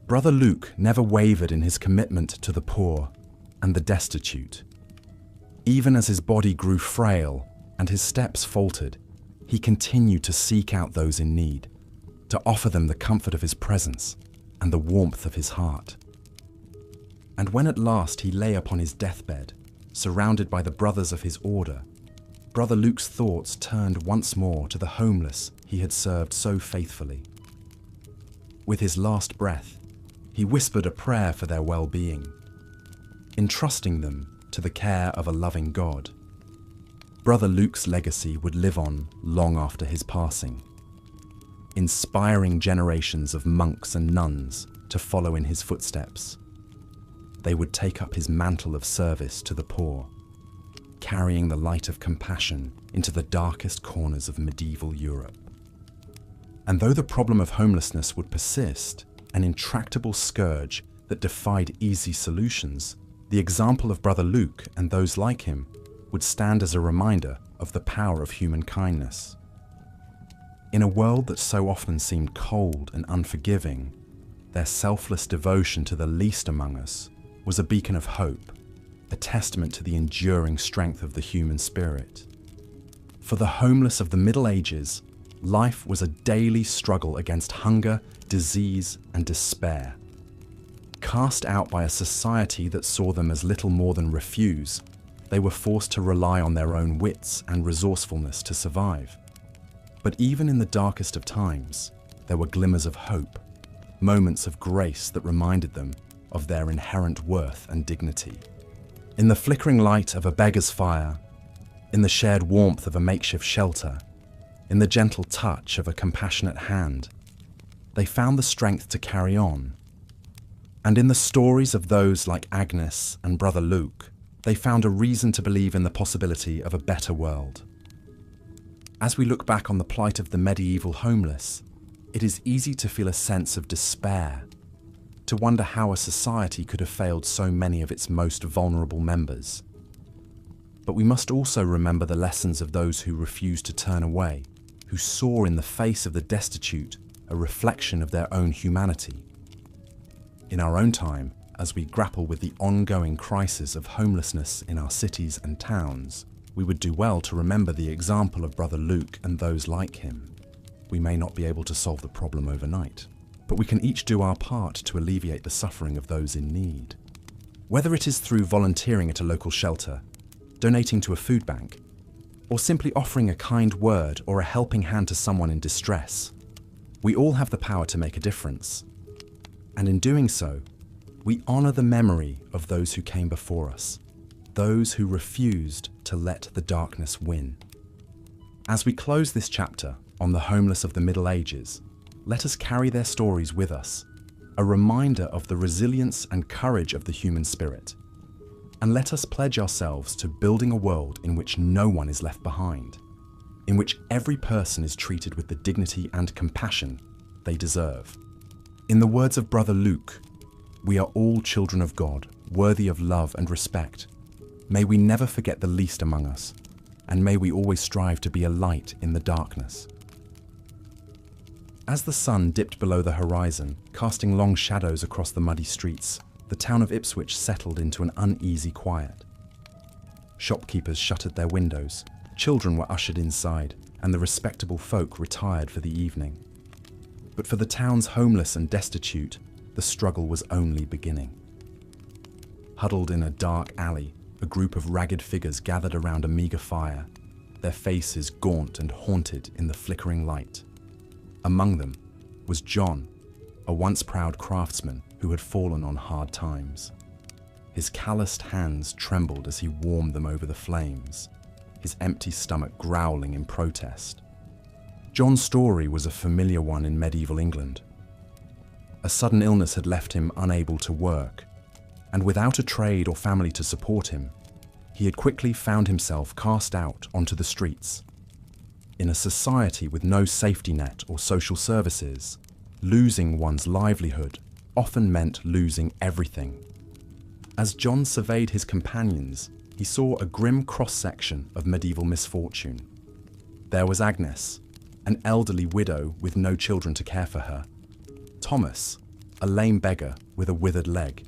Brother Luke never wavered in his commitment to the poor and the destitute. Even as his body grew frail and his steps faltered, he continued to seek out those in need, to offer them the comfort of his presence and the warmth of his heart. And when at last he lay upon his deathbed, surrounded by the brothers of his order, Brother Luke's thoughts turned once more to the homeless he had served so faithfully. With his last breath, he whispered a prayer for their well-being, entrusting them to the care of a loving God. Brother Luke's legacy would live on long after his passing, inspiring generations of monks and nuns to follow in his footsteps. They would take up his mantle of service to the poor, carrying the light of compassion into the darkest corners of medieval Europe. And though the problem of homelessness would persist, an intractable scourge that defied easy solutions, the example of Brother Luke and those like him would stand as a reminder of the power of human kindness. In a world that so often seemed cold and unforgiving, their selfless devotion to the least among us was a beacon of hope, a testament to the enduring strength of the human spirit. For the homeless of the Middle Ages, life was a daily struggle against hunger, disease, and despair. Cast out by a society that saw them as little more than refuse, they were forced to rely on their own wits and resourcefulness to survive. But even in the darkest of times, there were glimmers of hope, moments of grace that reminded them of their inherent worth and dignity. In the flickering light of a beggar's fire, in the shared warmth of a makeshift shelter, in the gentle touch of a compassionate hand, they found the strength to carry on. And in the stories of those like Agnes and Brother Luke, they found a reason to believe in the possibility of a better world. As we look back on the plight of the medieval homeless, it is easy to feel a sense of despair, to wonder how a society could have failed so many of its most vulnerable members. But we must also remember the lessons of those who refused to turn away, who saw in the face of the destitute a reflection of their own humanity. In our own time, as we grapple with the ongoing crisis of homelessness in our cities and towns, we would do well to remember the example of Brother Luke and those like him. We may not be able to solve the problem overnight, but we can each do our part to alleviate the suffering of those in need. Whether it is through volunteering at a local shelter, donating to a food bank, or simply offering a kind word or a helping hand to someone in distress, we all have the power to make a difference. And in doing so, we honor the memory of those who came before us, those who refused to let the darkness win. As we close this chapter on the homeless of the Middle Ages, let us carry their stories with us, a reminder of the resilience and courage of the human spirit. And let us pledge ourselves to building a world in which no one is left behind, in which every person is treated with the dignity and compassion they deserve. In the words of Brother Luke, we are all children of God, worthy of love and respect. May we never forget the least among us, and may we always strive to be a light in the darkness. As the sun dipped below the horizon, casting long shadows across the muddy streets, the town of Ipswich settled into an uneasy quiet. Shopkeepers shuttered their windows, children were ushered inside, and the respectable folk retired for the evening. But for the town's homeless and destitute, the struggle was only beginning. Huddled in a dark alley, a group of ragged figures gathered around a meager fire, their faces gaunt and haunted in the flickering light. Among them was John, a once proud craftsman who had fallen on hard times. His calloused hands trembled as he warmed them over the flames, his empty stomach growling in protest. John's story was a familiar one in medieval England. A sudden illness had left him unable to work, and without a trade or family to support him, he had quickly found himself cast out onto the streets. In a society with no safety net or social services, losing one's livelihood often meant losing everything. As John surveyed his companions, he saw a grim cross-section of medieval misfortune. There was Agnes, an elderly widow with no children to care for her, Thomas, a lame beggar with a withered leg,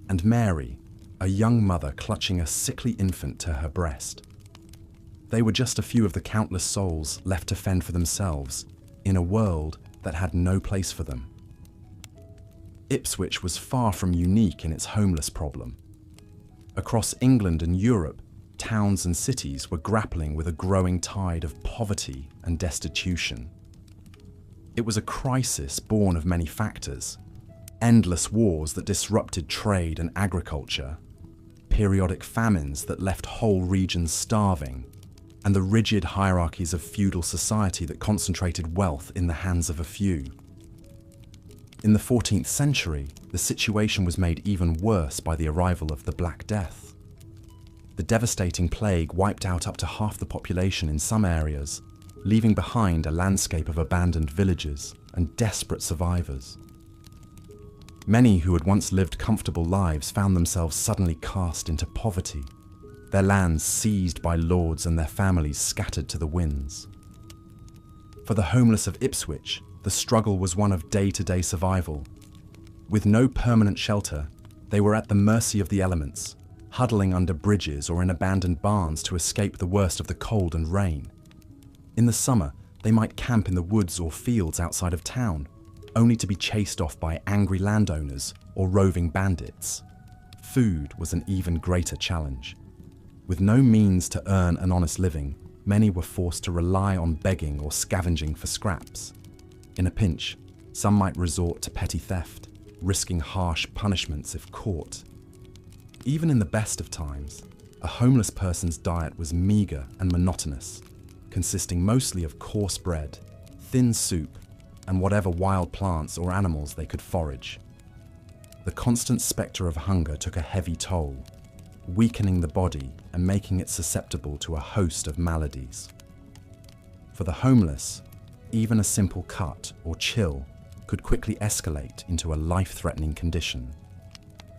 and Mary, a young mother clutching a sickly infant to her breast. They were just a few of the countless souls left to fend for themselves in a world that had no place for them. Ipswich was far from unique in its homeless problem. Across England and Europe, towns and cities were grappling with a growing tide of poverty and destitution. It was a crisis born of many factors: endless wars that disrupted trade and agriculture, periodic famines that left whole regions starving, and the rigid hierarchies of feudal society that concentrated wealth in the hands of a few. In the 14th century, the situation was made even worse by the arrival of the Black Death. The devastating plague wiped out up to half the population in some areas, leaving behind a landscape of abandoned villages and desperate survivors. Many who had once lived comfortable lives found themselves suddenly cast into poverty, their lands seized by lords and their families scattered to the winds. For the homeless of Ipswich, the struggle was one of day-to-day survival. With no permanent shelter, they were at the mercy of the elements, huddling under bridges or in abandoned barns to escape the worst of the cold and rain. In the summer, they might camp in the woods or fields outside of town, only to be chased off by angry landowners or roving bandits. Food was an even greater challenge. With no means to earn an honest living, many were forced to rely on begging or scavenging for scraps. In a pinch, some might resort to petty theft, risking harsh punishments if caught. Even in the best of times, a homeless person's diet was meager and monotonous, consisting mostly of coarse bread, thin soup, and whatever wild plants or animals they could forage. The constant spectre of hunger took a heavy toll, weakening the body and making it susceptible to a host of maladies. For the homeless, even a simple cut or chill could quickly escalate into a life-threatening condition.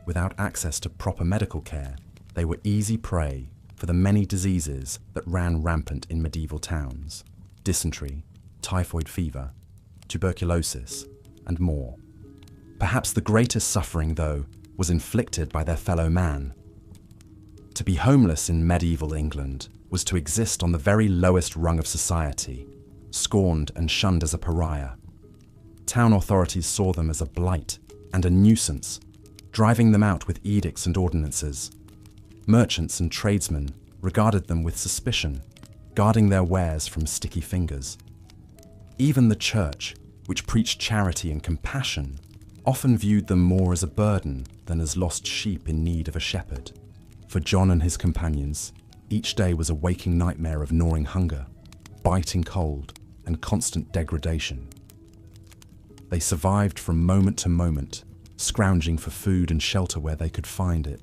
Without access to proper medical care, they were easy prey for the many diseases that ran rampant in medieval towns: dysentery, typhoid fever, tuberculosis, and more. Perhaps the greatest suffering, though, was inflicted by their fellow man. To be homeless in medieval England was to exist on the very lowest rung of society, scorned and shunned as a pariah. Town authorities saw them as a blight and a nuisance, driving them out with edicts and ordinances. Merchants and tradesmen regarded them with suspicion, guarding their wares from sticky fingers. Even the church, which preached charity and compassion, often viewed them more as a burden than as lost sheep in need of a shepherd. For John and his companions, each day was a waking nightmare of gnawing hunger, biting cold, and constant degradation. They survived from moment to moment, scrounging for food and shelter where they could find it.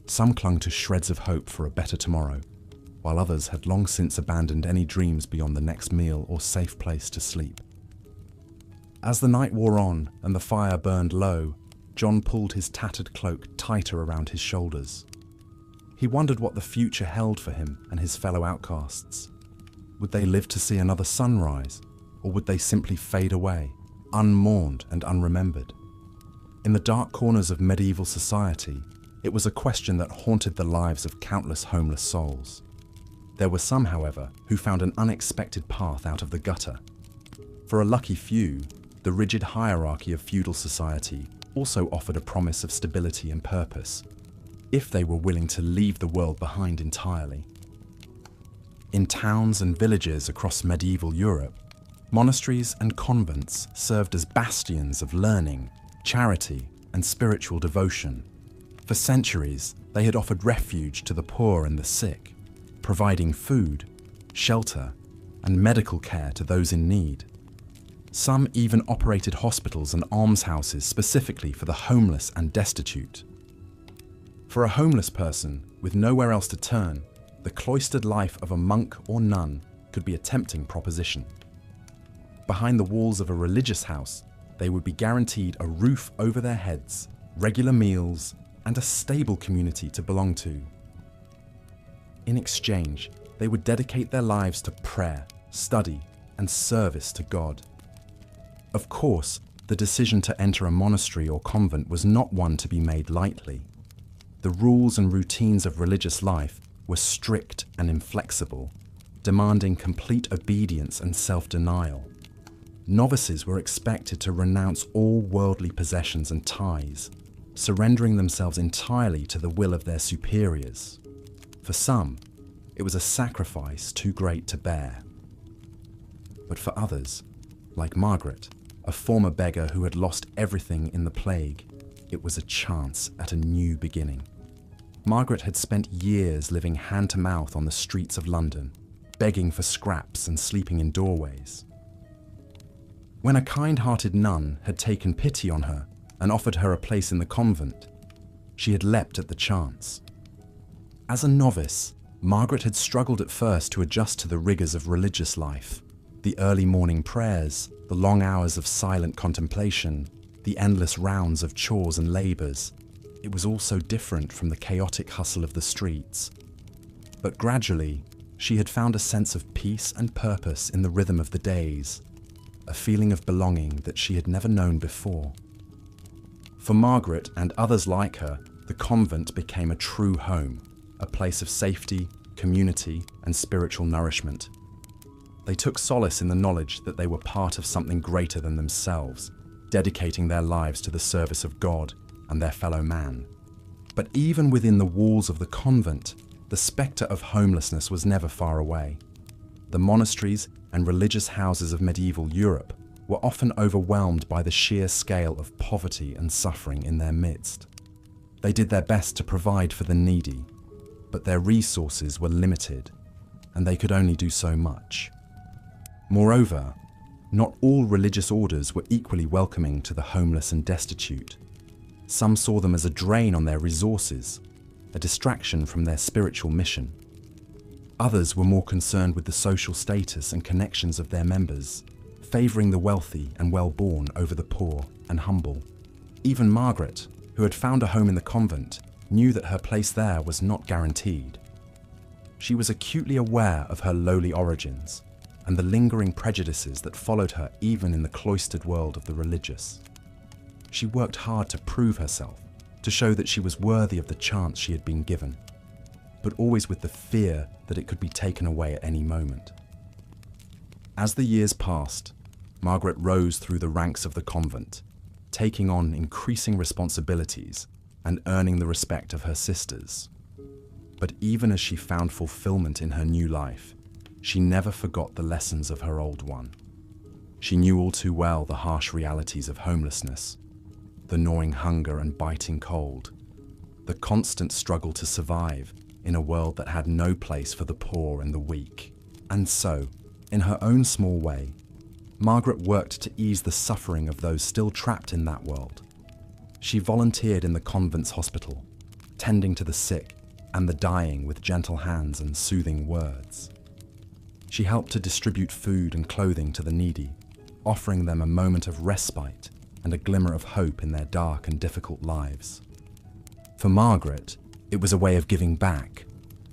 Some clung to shreds of hope for a better tomorrow, while others had long since abandoned any dreams beyond the next meal or safe place to sleep. As the night wore on and the fire burned low, John pulled his tattered cloak tighter around his shoulders. He wondered what the future held for him and his fellow outcasts. Would they live to see another sunrise, or would they simply fade away, unmourned and unremembered? In the dark corners of medieval society, it was a question that haunted the lives of countless homeless souls. There were some, however, who found an unexpected path out of the gutter. For a lucky few, the rigid hierarchy of feudal society also offered a promise of stability and purpose, if they were willing to leave the world behind entirely. In towns and villages across medieval Europe, monasteries and convents served as bastions of learning, charity, and spiritual devotion. For centuries, they had offered refuge to the poor and the sick, providing food, shelter, and medical care to those in need. Some even operated hospitals and almshouses specifically for the homeless and destitute. For a homeless person with nowhere else to turn, the cloistered life of a monk or nun could be a tempting proposition. Behind the walls of a religious house, they would be guaranteed a roof over their heads, regular meals, and a stable community to belong to. In exchange, they would dedicate their lives to prayer, study, and service to God. Of course, the decision to enter a monastery or convent was not one to be made lightly. The rules and routines of religious life were strict and inflexible, demanding complete obedience and self-denial. Novices were expected to renounce all worldly possessions and ties, surrendering themselves entirely to the will of their superiors. For some, it was a sacrifice too great to bear. But for others, like Margaret, a former beggar who had lost everything in the plague, it was a chance at a new beginning. Margaret had spent years living hand-to-mouth on the streets of London, begging for scraps and sleeping in doorways. When a kind-hearted nun had taken pity on her and offered her a place in the convent, she had leapt at the chance. As a novice, Margaret had struggled at first to adjust to the rigors of religious life, the early morning prayers, the long hours of silent contemplation, the endless rounds of chores and labours. It was all so different from the chaotic hustle of the streets. But gradually, she had found a sense of peace and purpose in the rhythm of the days, a feeling of belonging that she had never known before. For Margaret and others like her, the convent became a true home, a place of safety, community, and spiritual nourishment. They took solace in the knowledge that they were part of something greater than themselves, dedicating their lives to the service of God and their fellow man. But even within the walls of the convent, the spectre of homelessness was never far away. The monasteries and religious houses of medieval Europe were often overwhelmed by the sheer scale of poverty and suffering in their midst. They did their best to provide for the needy, but their resources were limited, and they could only do so much. Moreover, not all religious orders were equally welcoming to the homeless and destitute. Some saw them as a drain on their resources, a distraction from their spiritual mission. Others were more concerned with the social status and connections of their members, favouring the wealthy and well-born over the poor and humble. Even Margaret, who had found a home in the convent, knew that her place there was not guaranteed. She was acutely aware of her lowly origins and the lingering prejudices that followed her even in the cloistered world of the religious. She worked hard to prove herself, to show that she was worthy of the chance she had been given, but always with the fear that it could be taken away at any moment. As the years passed, Margaret rose through the ranks of the convent, taking on increasing responsibilities and earning the respect of her sisters. But even as she found fulfillment in her new life, she never forgot the lessons of her old one. She knew all too well the harsh realities of homelessness, the gnawing hunger and biting cold, the constant struggle to survive in a world that had no place for the poor and the weak. And so, in her own small way, Margaret worked to ease the suffering of those still trapped in that world. She volunteered in the convent's hospital, tending to the sick and the dying with gentle hands and soothing words. She helped to distribute food and clothing to the needy, offering them a moment of respite and a glimmer of hope in their dark and difficult lives. For Margaret, it was a way of giving back,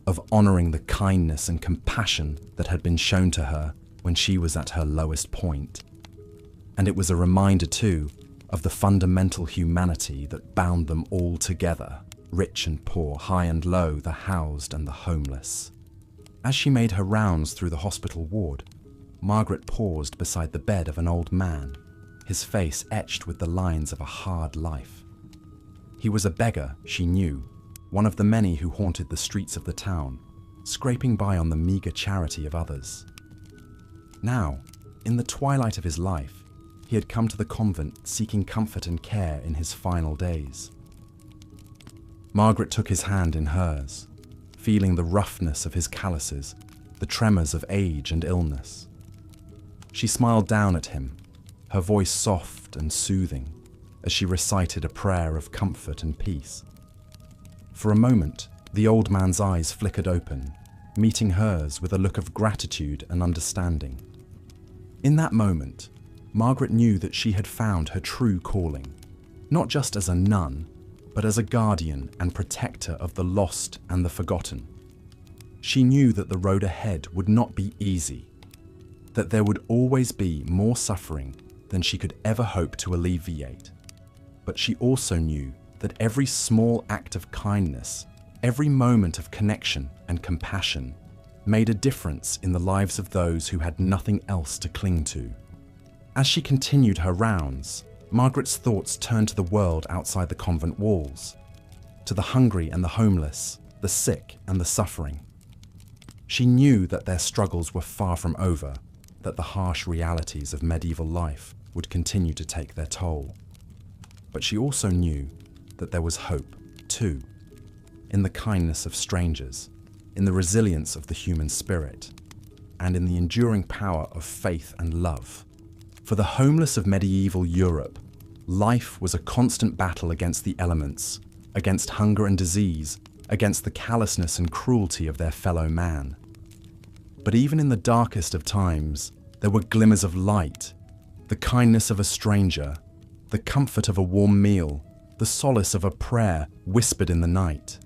of honouring the kindness and compassion that had been shown to her when she was at her lowest point. And it was a reminder too of the fundamental humanity that bound them all together, rich and poor, high and low, the housed and the homeless. As she made her rounds through the hospital ward, Margaret paused beside the bed of an old man, his face etched with the lines of a hard life. He was a beggar, she knew, one of the many who haunted the streets of the town, scraping by on the meager charity of others. Now, in the twilight of his life, he had come to the convent seeking comfort and care in his final days. Margaret took his hand in hers, feeling the roughness of his calluses, the tremors of age and illness. She smiled down at him, her voice soft and soothing, as she recited a prayer of comfort and peace. For a moment, the old man's eyes flickered open, meeting hers with a look of gratitude and understanding. In that moment, Margaret knew that she had found her true calling, not just as a nun, but as a guardian and protector of the lost and the forgotten. She knew that the road ahead would not be easy, that there would always be more suffering than she could ever hope to alleviate. But she also knew that every small act of kindness, every moment of connection and compassion, made a difference in the lives of those who had nothing else to cling to. As she continued her rounds, Margaret's thoughts turned to the world outside the convent walls, to the hungry and the homeless, the sick and the suffering. She knew that their struggles were far from over, that the harsh realities of medieval life would continue to take their toll. But she also knew that there was hope, too, in the kindness of strangers, in the resilience of the human spirit, and in the enduring power of faith and love. For the homeless of medieval Europe, life was a constant battle against the elements, against hunger and disease, against the callousness and cruelty of their fellow man. But even in the darkest of times, there were glimmers of light, the kindness of a stranger, the comfort of a warm meal, the solace of a prayer whispered in the night.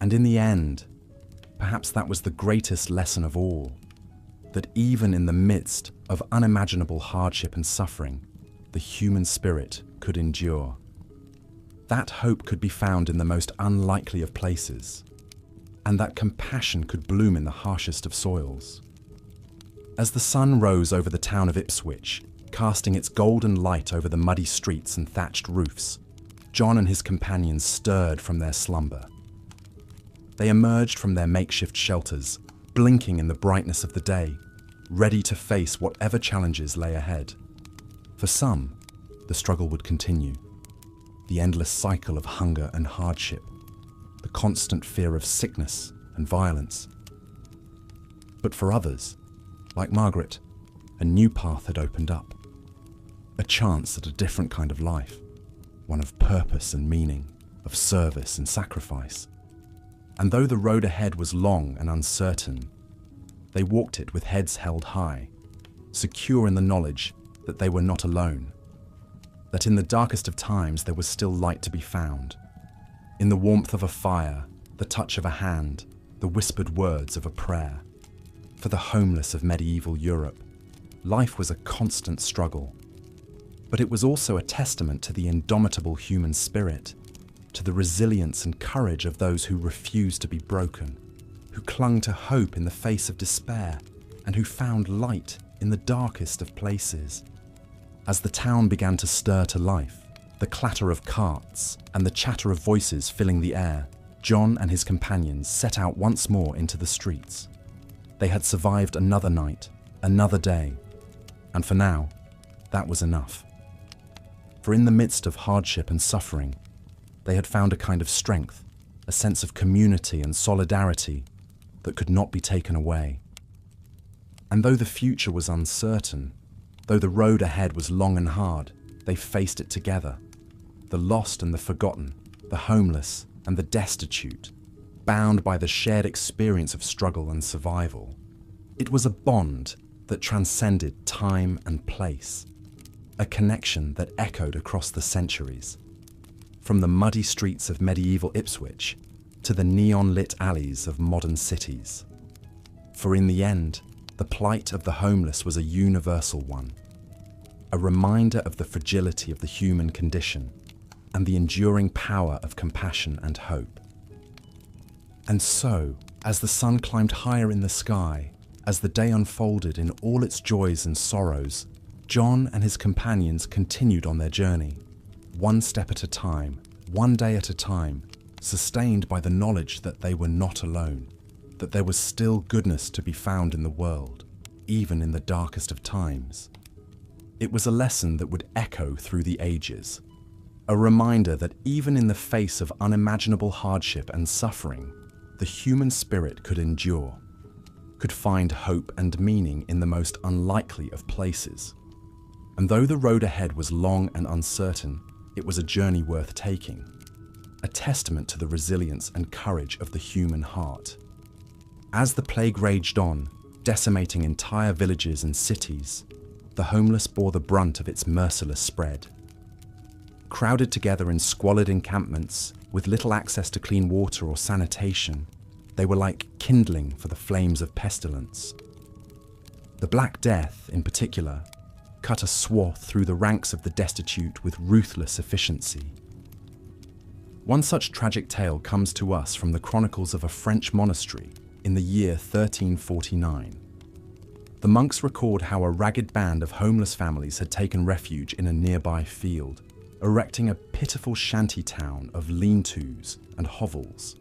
And in the end, perhaps that was the greatest lesson of all, that even in the midst of unimaginable hardship and suffering, the human spirit could endure. That hope could be found in the most unlikely of places, and that compassion could bloom in the harshest of soils. As the sun rose over the town of Ipswich, casting its golden light over the muddy streets and thatched roofs, John and his companions stirred from their slumber. They emerged from their makeshift shelters, blinking in the brightness of the day, ready to face whatever challenges lay ahead. For some, the struggle would continue, the endless cycle of hunger and hardship, the constant fear of sickness and violence. But for others, like Margaret, a new path had opened up, a chance at a different kind of life, one of purpose and meaning, of service and sacrifice. And though the road ahead was long and uncertain, they walked it with heads held high, secure in the knowledge that they were not alone, that in the darkest of times there was still light to be found. In the warmth of a fire, the touch of a hand, the whispered words of a prayer. For the homeless of medieval Europe, life was a constant struggle, but it was also a testament to the indomitable human spirit, to the resilience and courage of those who refused to be broken, who clung to hope in the face of despair, and who found light in the darkest of places. As the town began to stir to life, the clatter of carts and the chatter of voices filling the air, John and his companions set out once more into the streets. They had survived another night, another day, and for now, that was enough. For in the midst of hardship and suffering, they had found a kind of strength, a sense of community and solidarity that could not be taken away. And though the future was uncertain, though the road ahead was long and hard, they faced it together. The lost and the forgotten, the homeless and the destitute, bound by the shared experience of struggle and survival. It was a bond that transcended time and place, a connection that echoed across the centuries, from the muddy streets of medieval Ipswich to the neon-lit alleys of modern cities. For in the end, the plight of the homeless was a universal one, a reminder of the fragility of the human condition and the enduring power of compassion and hope. And so, as the sun climbed higher in the sky, as the day unfolded in all its joys and sorrows, John and his companions continued on their journey, one step at a time, one day at a time, sustained by the knowledge that they were not alone, that there was still goodness to be found in the world, even in the darkest of times. It was a lesson that would echo through the ages, a reminder that even in the face of unimaginable hardship and suffering, the human spirit could endure, could find hope and meaning in the most unlikely of places. And though the road ahead was long and uncertain, it was a journey worth taking, a testament to the resilience and courage of the human heart. As the plague raged on, decimating entire villages and cities, the homeless bore the brunt of its merciless spread. Crowded together in squalid encampments, with little access to clean water or sanitation, they were like kindling for the flames of pestilence. The Black Death, in particular, cut a swath through the ranks of the destitute with ruthless efficiency. One such tragic tale comes to us from the chronicles of a French monastery in the year 1349. The monks record how a ragged band of homeless families had taken refuge in a nearby field, erecting a pitiful shanty town of lean-tos and hovels.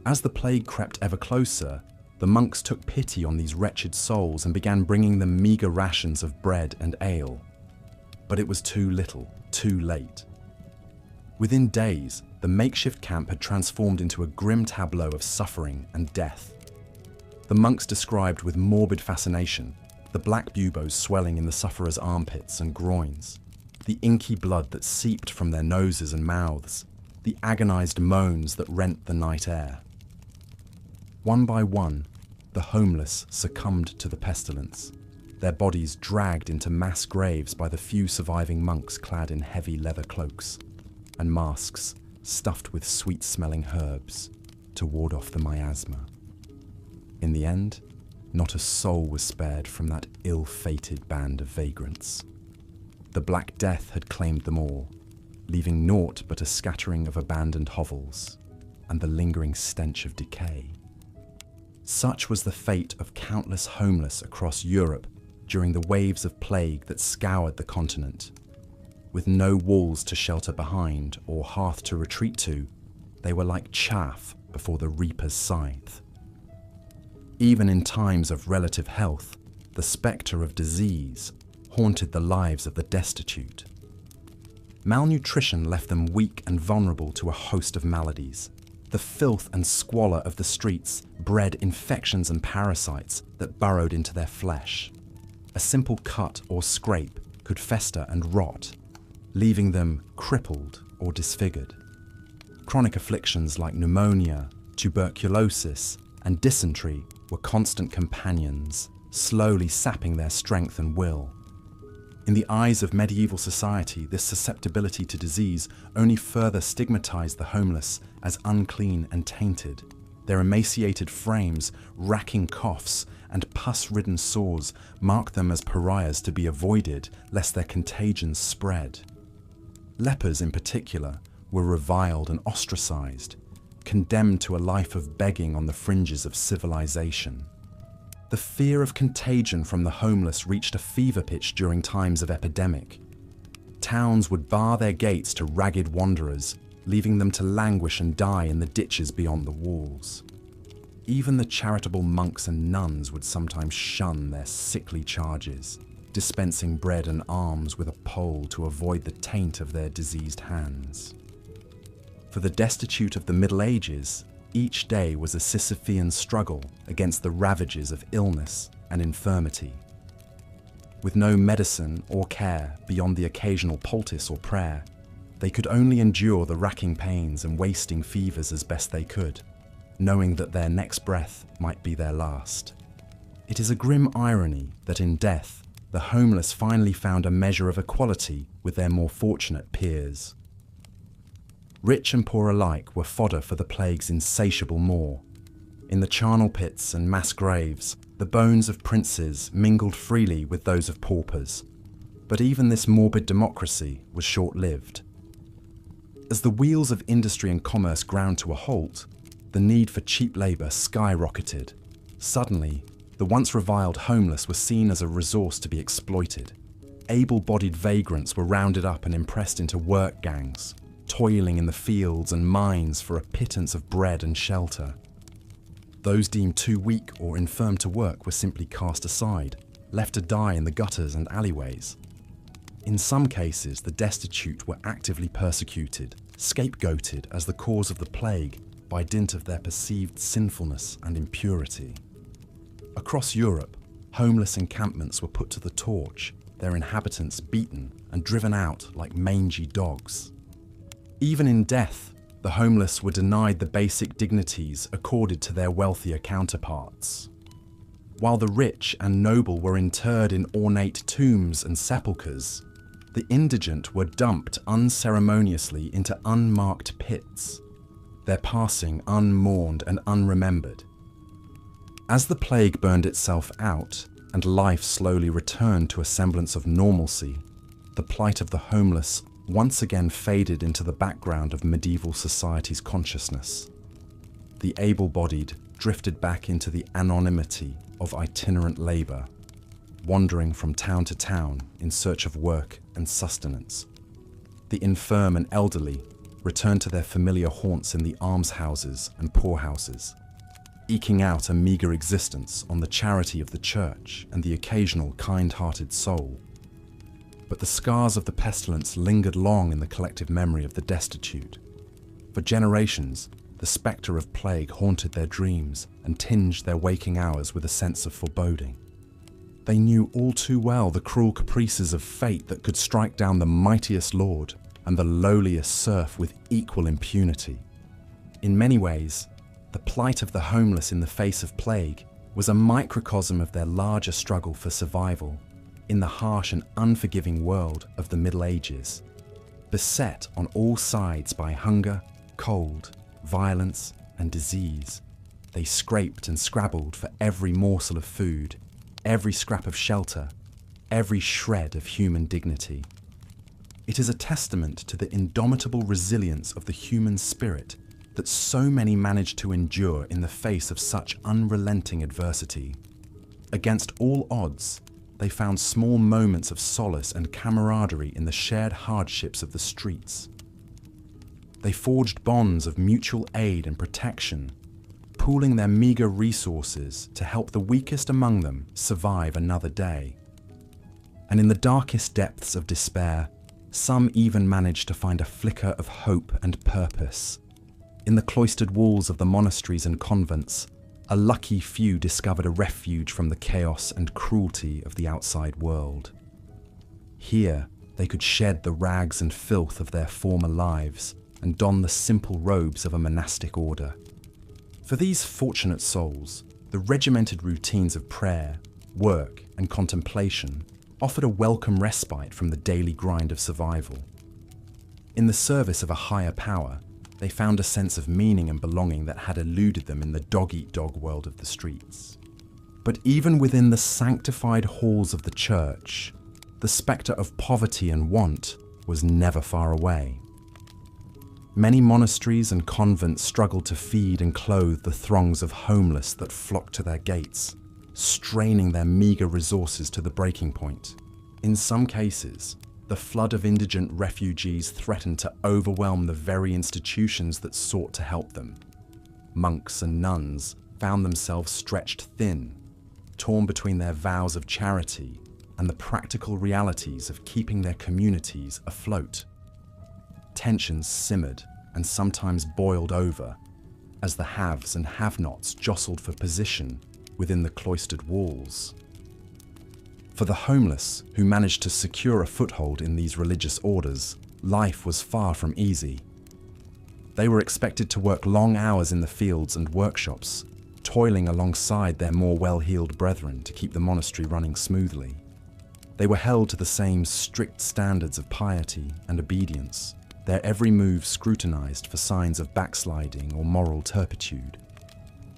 As the plague crept ever closer, the monks took pity on these wretched souls and began bringing them meagre rations of bread and ale. But it was too little, too late. Within days, the makeshift camp had transformed into a grim tableau of suffering and death. The monks described with morbid fascination the black buboes swelling in the sufferers' armpits and groins, the inky blood that seeped from their noses and mouths, the agonized moans that rent the night air. One by one, the homeless succumbed to the pestilence, their bodies dragged into mass graves by the few surviving monks clad in heavy leather cloaks and masks stuffed with sweet-smelling herbs to ward off the miasma. In the end, not a soul was spared from that ill-fated band of vagrants. The Black Death had claimed them all, leaving naught but a scattering of abandoned hovels and the lingering stench of decay. Such was the fate of countless homeless across Europe during the waves of plague that scoured the continent. With no walls to shelter behind or hearth to retreat to, they were like chaff before the reaper's scythe. Even in times of relative health, the spectre of disease haunted the lives of the destitute. Malnutrition left them weak and vulnerable to a host of maladies. The filth and squalor of the streets bred infections and parasites that burrowed into their flesh. A simple cut or scrape could fester and rot, leaving them crippled or disfigured. Chronic afflictions like pneumonia, tuberculosis, and dysentery were constant companions, slowly sapping their strength and will. In the eyes of medieval society, this susceptibility to disease only further stigmatized the homeless as unclean and tainted. Their emaciated frames, racking coughs, and pus-ridden sores marked them as pariahs to be avoided lest their contagions spread. Lepers in particular were reviled and ostracized, condemned to a life of begging on the fringes of civilization. The fear of contagion from the homeless reached a fever pitch during times of epidemic. Towns would bar their gates to ragged wanderers, leaving them to languish and die in the ditches beyond the walls. Even the charitable monks and nuns would sometimes shun their sickly charges, dispensing bread and alms with a pole to avoid the taint of their diseased hands. For the destitute of the Middle Ages, each day was a Sisyphean struggle against the ravages of illness and infirmity. With no medicine or care beyond the occasional poultice or prayer, they could only endure the racking pains and wasting fevers as best they could, knowing that their next breath might be their last. It is a grim irony that in death, the homeless finally found a measure of equality with their more fortunate peers. Rich and poor alike were fodder for the plague's insatiable maw. In the charnel pits and mass graves, the bones of princes mingled freely with those of paupers. But even this morbid democracy was short-lived. As the wheels of industry and commerce ground to a halt, the need for cheap labour skyrocketed. Suddenly, the once reviled homeless were seen as a resource to be exploited. able-bodied vagrants were rounded up and impressed into work gangs, toiling in the fields and mines for a pittance of bread and shelter. Those deemed too weak or infirm to work were simply cast aside, left to die in the gutters and alleyways. In some cases, the destitute were actively persecuted, scapegoated as the cause of the plague by dint of their perceived sinfulness and impurity. Across Europe, homeless encampments were put to the torch, their inhabitants beaten and driven out like mangy dogs. Even in death, the homeless were denied the basic dignities accorded to their wealthier counterparts. While the rich and noble were interred in ornate tombs and sepulchres, the indigent were dumped unceremoniously into unmarked pits, their passing unmourned and unremembered. As the plague burned itself out and life slowly returned to a semblance of normalcy, the plight of the homeless once again faded into the background of medieval society's consciousness. The able-bodied drifted back into the anonymity of itinerant labour, wandering from town to town in search of work and sustenance. The infirm and elderly returned to their familiar haunts in the almshouses and poorhouses, eking out a meagre existence on the charity of the church and the occasional kind-hearted soul. But the scars of the pestilence lingered long in the collective memory of the destitute. For generations, the spectre of plague haunted their dreams and tinged their waking hours with a sense of foreboding. They knew all too well the cruel caprices of fate that could strike down the mightiest lord and the lowliest serf with equal impunity. In many ways, the plight of the homeless in the face of plague was a microcosm of their larger struggle for survival in the harsh and unforgiving world of the Middle Ages. Beset on all sides by hunger, cold, violence, and disease, they scraped and scrabbled for every morsel of food, every scrap of shelter, every shred of human dignity. It is a testament to the indomitable resilience of the human spirit that so many managed to endure in the face of such unrelenting adversity. Against all odds, they found small moments of solace and camaraderie in the shared hardships of the streets. They forged bonds of mutual aid and protection, pooling their meager resources to help the weakest among them survive another day. And in the darkest depths of despair, some even managed to find a flicker of hope and purpose. In the cloistered walls of the monasteries and convents, a lucky few discovered a refuge from the chaos and cruelty of the outside world. Here, they could shed the rags and filth of their former lives and don the simple robes of a monastic order. For these fortunate souls, the regimented routines of prayer, work, and contemplation offered a welcome respite from the daily grind of survival. In the service of a higher power, they found a sense of meaning and belonging that had eluded them in the dog-eat-dog world of the streets. But even within the sanctified halls of the church, the spectre of poverty and want was never far away. Many monasteries and convents struggled to feed and clothe the throngs of homeless that flocked to their gates, straining their meager resources to the breaking point. In some cases, the flood of indigent refugees threatened to overwhelm the very institutions that sought to help them. Monks and nuns found themselves stretched thin, torn between their vows of charity and the practical realities of keeping their communities afloat. Tensions simmered and sometimes boiled over as the haves and have-nots jostled for position within the cloistered walls. For the homeless who managed to secure a foothold in these religious orders, life was far from easy. They were expected to work long hours in the fields and workshops, toiling alongside their more well-heeled brethren to keep the monastery running smoothly. They were held to the same strict standards of piety and obedience, their every move scrutinized for signs of backsliding or moral turpitude.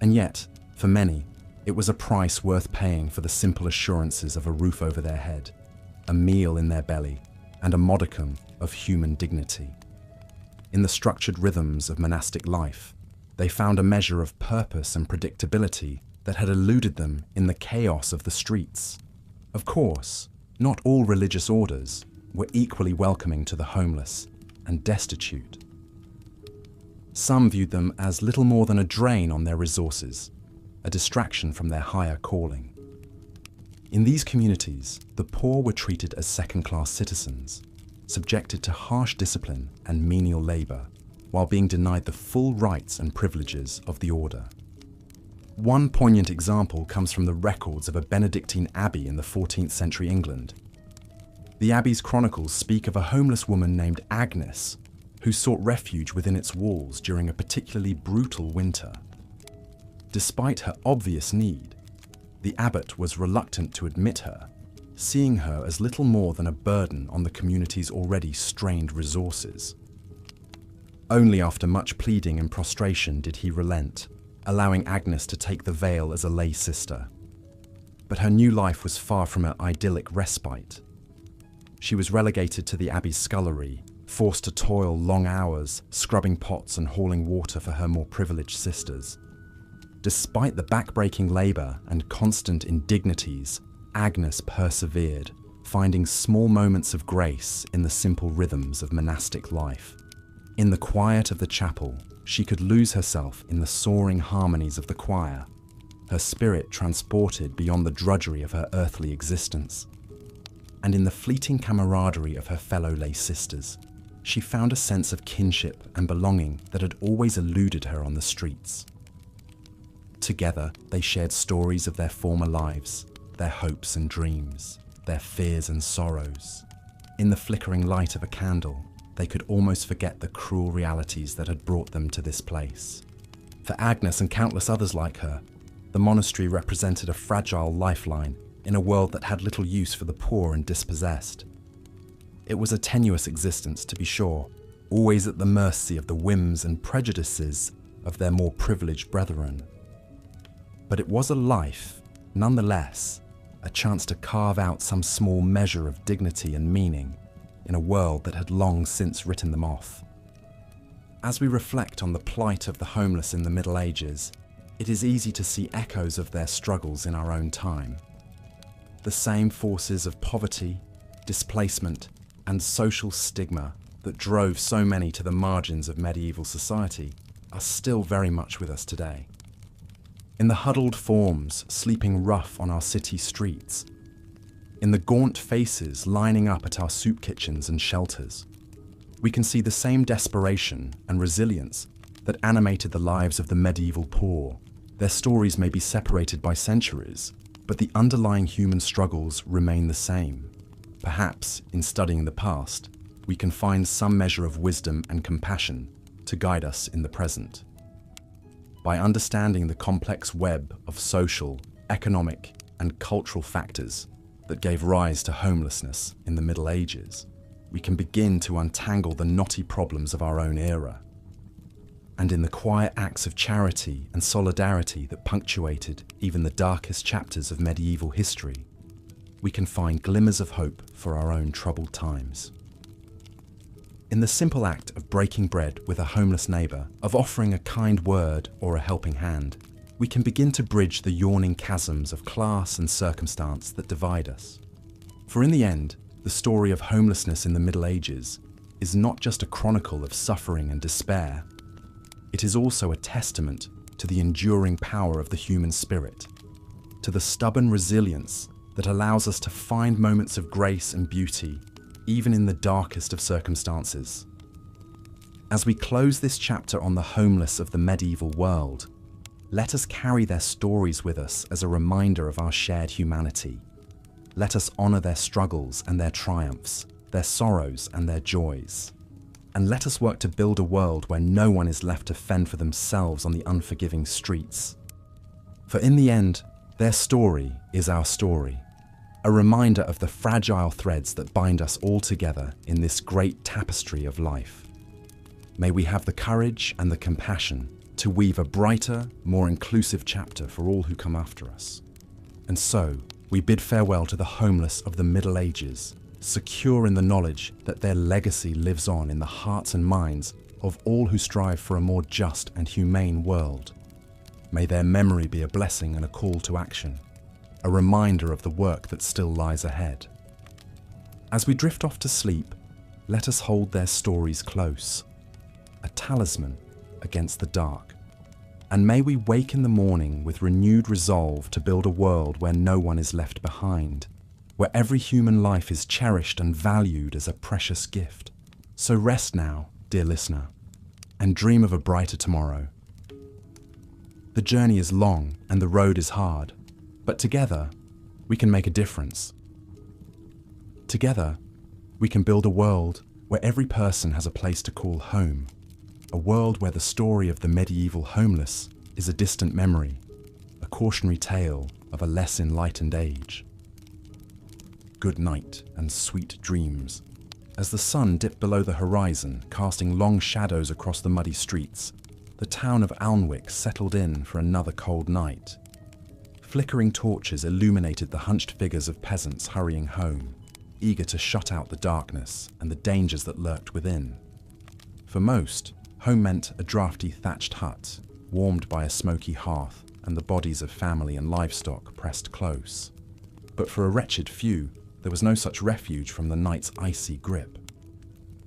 And yet, for many, it was a price worth paying for the simple assurances of a roof over their head, a meal in their belly, and a modicum of human dignity. In the structured rhythms of monastic life, they found a measure of purpose and predictability that had eluded them in the chaos of the streets. Of course, Not all religious orders were equally welcoming to the homeless and destitute. Some viewed them as little more than a drain on their resources, a distraction from their higher calling. In these communities, the poor were treated as second-class citizens, subjected to harsh discipline and menial labor, while being denied the full rights and privileges of the order. One poignant example comes from the records of a Benedictine abbey in the 14th century England. The abbey's chronicles speak of a homeless woman named Agnes, who sought refuge within its walls during a particularly brutal winter. Despite her obvious need, the abbot was reluctant to admit her, seeing her as little more than a burden on the community's already strained resources. Only after much pleading and prostration did he relent, allowing Agnes to take the veil as a lay sister. But her new life was far from an idyllic respite. She was relegated to the abbey's scullery, forced to toil long hours, scrubbing pots and hauling water for her more privileged sisters. Despite the back-breaking labour and constant indignities, Agnes persevered, finding small moments of grace in the simple rhythms of monastic life. In the quiet of the chapel, she could lose herself in the soaring harmonies of the choir, her spirit transported beyond the drudgery of her earthly existence. And in the fleeting camaraderie of her fellow lay sisters, she found a sense of kinship and belonging that had always eluded her on the streets. Together, they shared stories of their former lives, their hopes and dreams, their fears and sorrows. In the flickering light of a candle, they could almost forget the cruel realities that had brought them to this place. For Agnes and countless others like her, the monastery represented a fragile lifeline in a world that had little use for the poor and dispossessed. It was a tenuous existence, to be sure, always at the mercy of the whims and prejudices of their more privileged brethren. But it was a life, nonetheless, a chance to carve out some small measure of dignity and meaning in a world that had long since written them off. As we reflect on the plight of the homeless in the Middle Ages, it is easy to see echoes of their struggles in our own time. The same forces of poverty, displacement, and social stigma that drove so many to the margins of medieval society are still very much with us today. In the huddled forms sleeping rough on our city streets, in the gaunt faces lining up at our soup kitchens and shelters, we can see the same desperation and resilience that animated the lives of the medieval poor. Their stories may be separated by centuries, but the underlying human struggles remain the same. Perhaps, in studying the past, we can find some measure of wisdom and compassion to guide us in the present. By understanding the complex web of social, economic, and cultural factors that gave rise to homelessness in the Middle Ages, we can begin to untangle the knotty problems of our own era. And in the quiet acts of charity and solidarity that punctuated even the darkest chapters of medieval history, we can find glimmers of hope for our own troubled times. In the simple act of breaking bread with a homeless neighbour, of offering a kind word or a helping hand, we can begin to bridge the yawning chasms of class and circumstance that divide us. For in the end, the story of homelessness in the Middle Ages is not just a chronicle of suffering and despair. It is also a testament to the enduring power of the human spirit, to the stubborn resilience that allows us to find moments of grace and beauty, even in the darkest of circumstances. As we close this chapter on the homeless of the medieval world, let us carry their stories with us as a reminder of our shared humanity. Let us honour their struggles and their triumphs, their sorrows and their joys. And let us work to build a world where no one is left to fend for themselves on the unforgiving streets. For in the end, their story is our story, a reminder of the fragile threads that bind us all together in this great tapestry of life. May we have the courage and the compassion to weave a brighter, more inclusive chapter for all who come after us. And so, we bid farewell to the homeless of the Middle Ages, secure in the knowledge that their legacy lives on in the hearts and minds of all who strive for a more just and humane world. May their memory be a blessing and a call to action, a reminder of the work that still lies ahead. As we drift off to sleep, let us hold their stories close, a talisman against the dark. And may we wake in the morning with renewed resolve to build a world where no one is left behind, where every human life is cherished and valued as a precious gift. So rest now, dear listener, and dream of a brighter tomorrow. The journey is long and the road is hard, but together we can make a difference. Together we can build a world where every person has a place to call home, a world where the story of the medieval homeless is a distant memory, a cautionary tale of a less enlightened age. Good night and sweet dreams. As the sun dipped below the horizon, casting long shadows across the muddy streets, the town of Alnwick settled in for another cold night. Flickering torches illuminated the hunched figures of peasants hurrying home, eager to shut out the darkness and the dangers that lurked within. For most, home meant a drafty thatched hut, warmed by a smoky hearth and the bodies of family and livestock pressed close. But for a wretched few, there was no such refuge from the night's icy grip.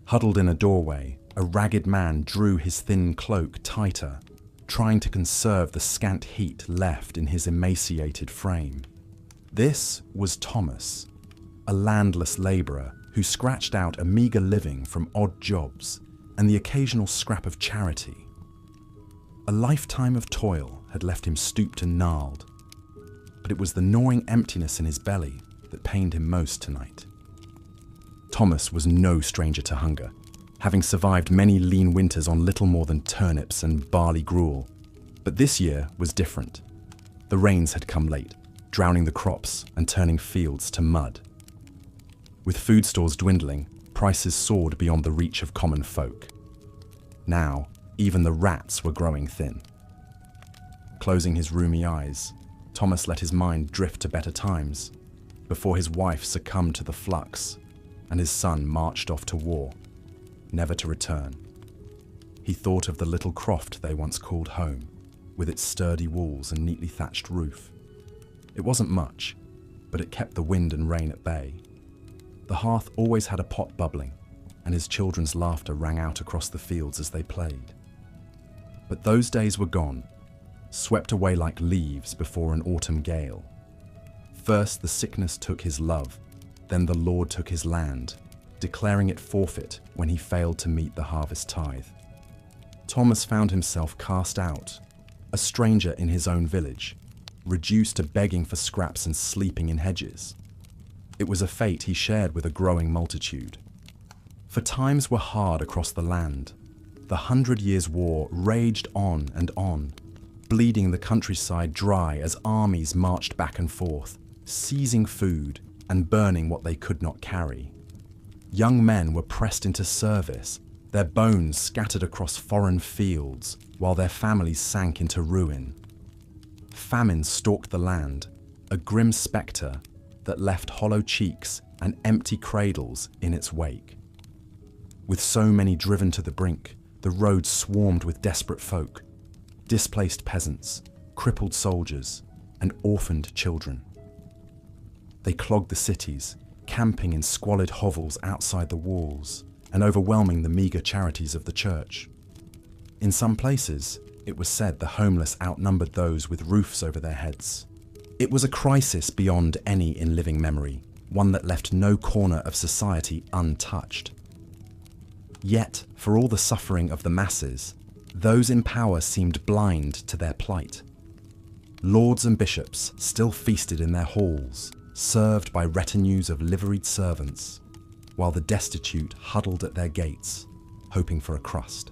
Huddled in a doorway, a ragged man drew his thin cloak tighter, trying to conserve the scant heat left in his emaciated frame. This was Thomas, a landless labourer who scratched out a meagre living from odd jobs and the occasional scrap of charity. A lifetime of toil had left him stooped and gnarled, but it was the gnawing emptiness in his belly that pained him most tonight. Thomas was no stranger to hunger, having survived many lean winters on little more than turnips and barley gruel. But this year was different. The rains had come late, drowning the crops and turning fields to mud. With food stores dwindling, prices soared beyond the reach of common folk. Now, even the rats were growing thin. Closing his rheumy eyes, Thomas let his mind drift to better times, before his wife succumbed to the flux and his son marched off to war, never to return. He thought of the little croft they once called home, with its sturdy walls and neatly thatched roof. It wasn't much, but it kept the wind and rain at bay. The hearth always had a pot bubbling, and his children's laughter rang out across the fields as they played. But those days were gone, swept away like leaves before an autumn gale. First the sickness took his love, then the Lord took his land, declaring it forfeit when he failed to meet the harvest tithe. Thomas found himself cast out, a stranger in his own village, reduced to begging for scraps and sleeping in hedges. It was a fate he shared with a growing multitude. For times were hard across the land. The 100 Years' War raged on and on, bleeding the countryside dry as armies marched back and forth, seizing food and burning what they could not carry. Young men were pressed into service, their bones scattered across foreign fields, while their families sank into ruin. Famine stalked the land, a grim spectre that left hollow cheeks and empty cradles in its wake. With so many driven to the brink, the roads swarmed with desperate folk, displaced peasants, crippled soldiers, and orphaned children. They clogged the cities, camping in squalid hovels outside the walls, and overwhelming the meagre charities of the church. In some places, it was said the homeless outnumbered those with roofs over their heads. It was a crisis beyond any in living memory, one that left no corner of society untouched. Yet, for all the suffering of the masses, those in power seemed blind to their plight. Lords and bishops still feasted in their halls, served by retinues of liveried servants, while the destitute huddled at their gates, hoping for a crust.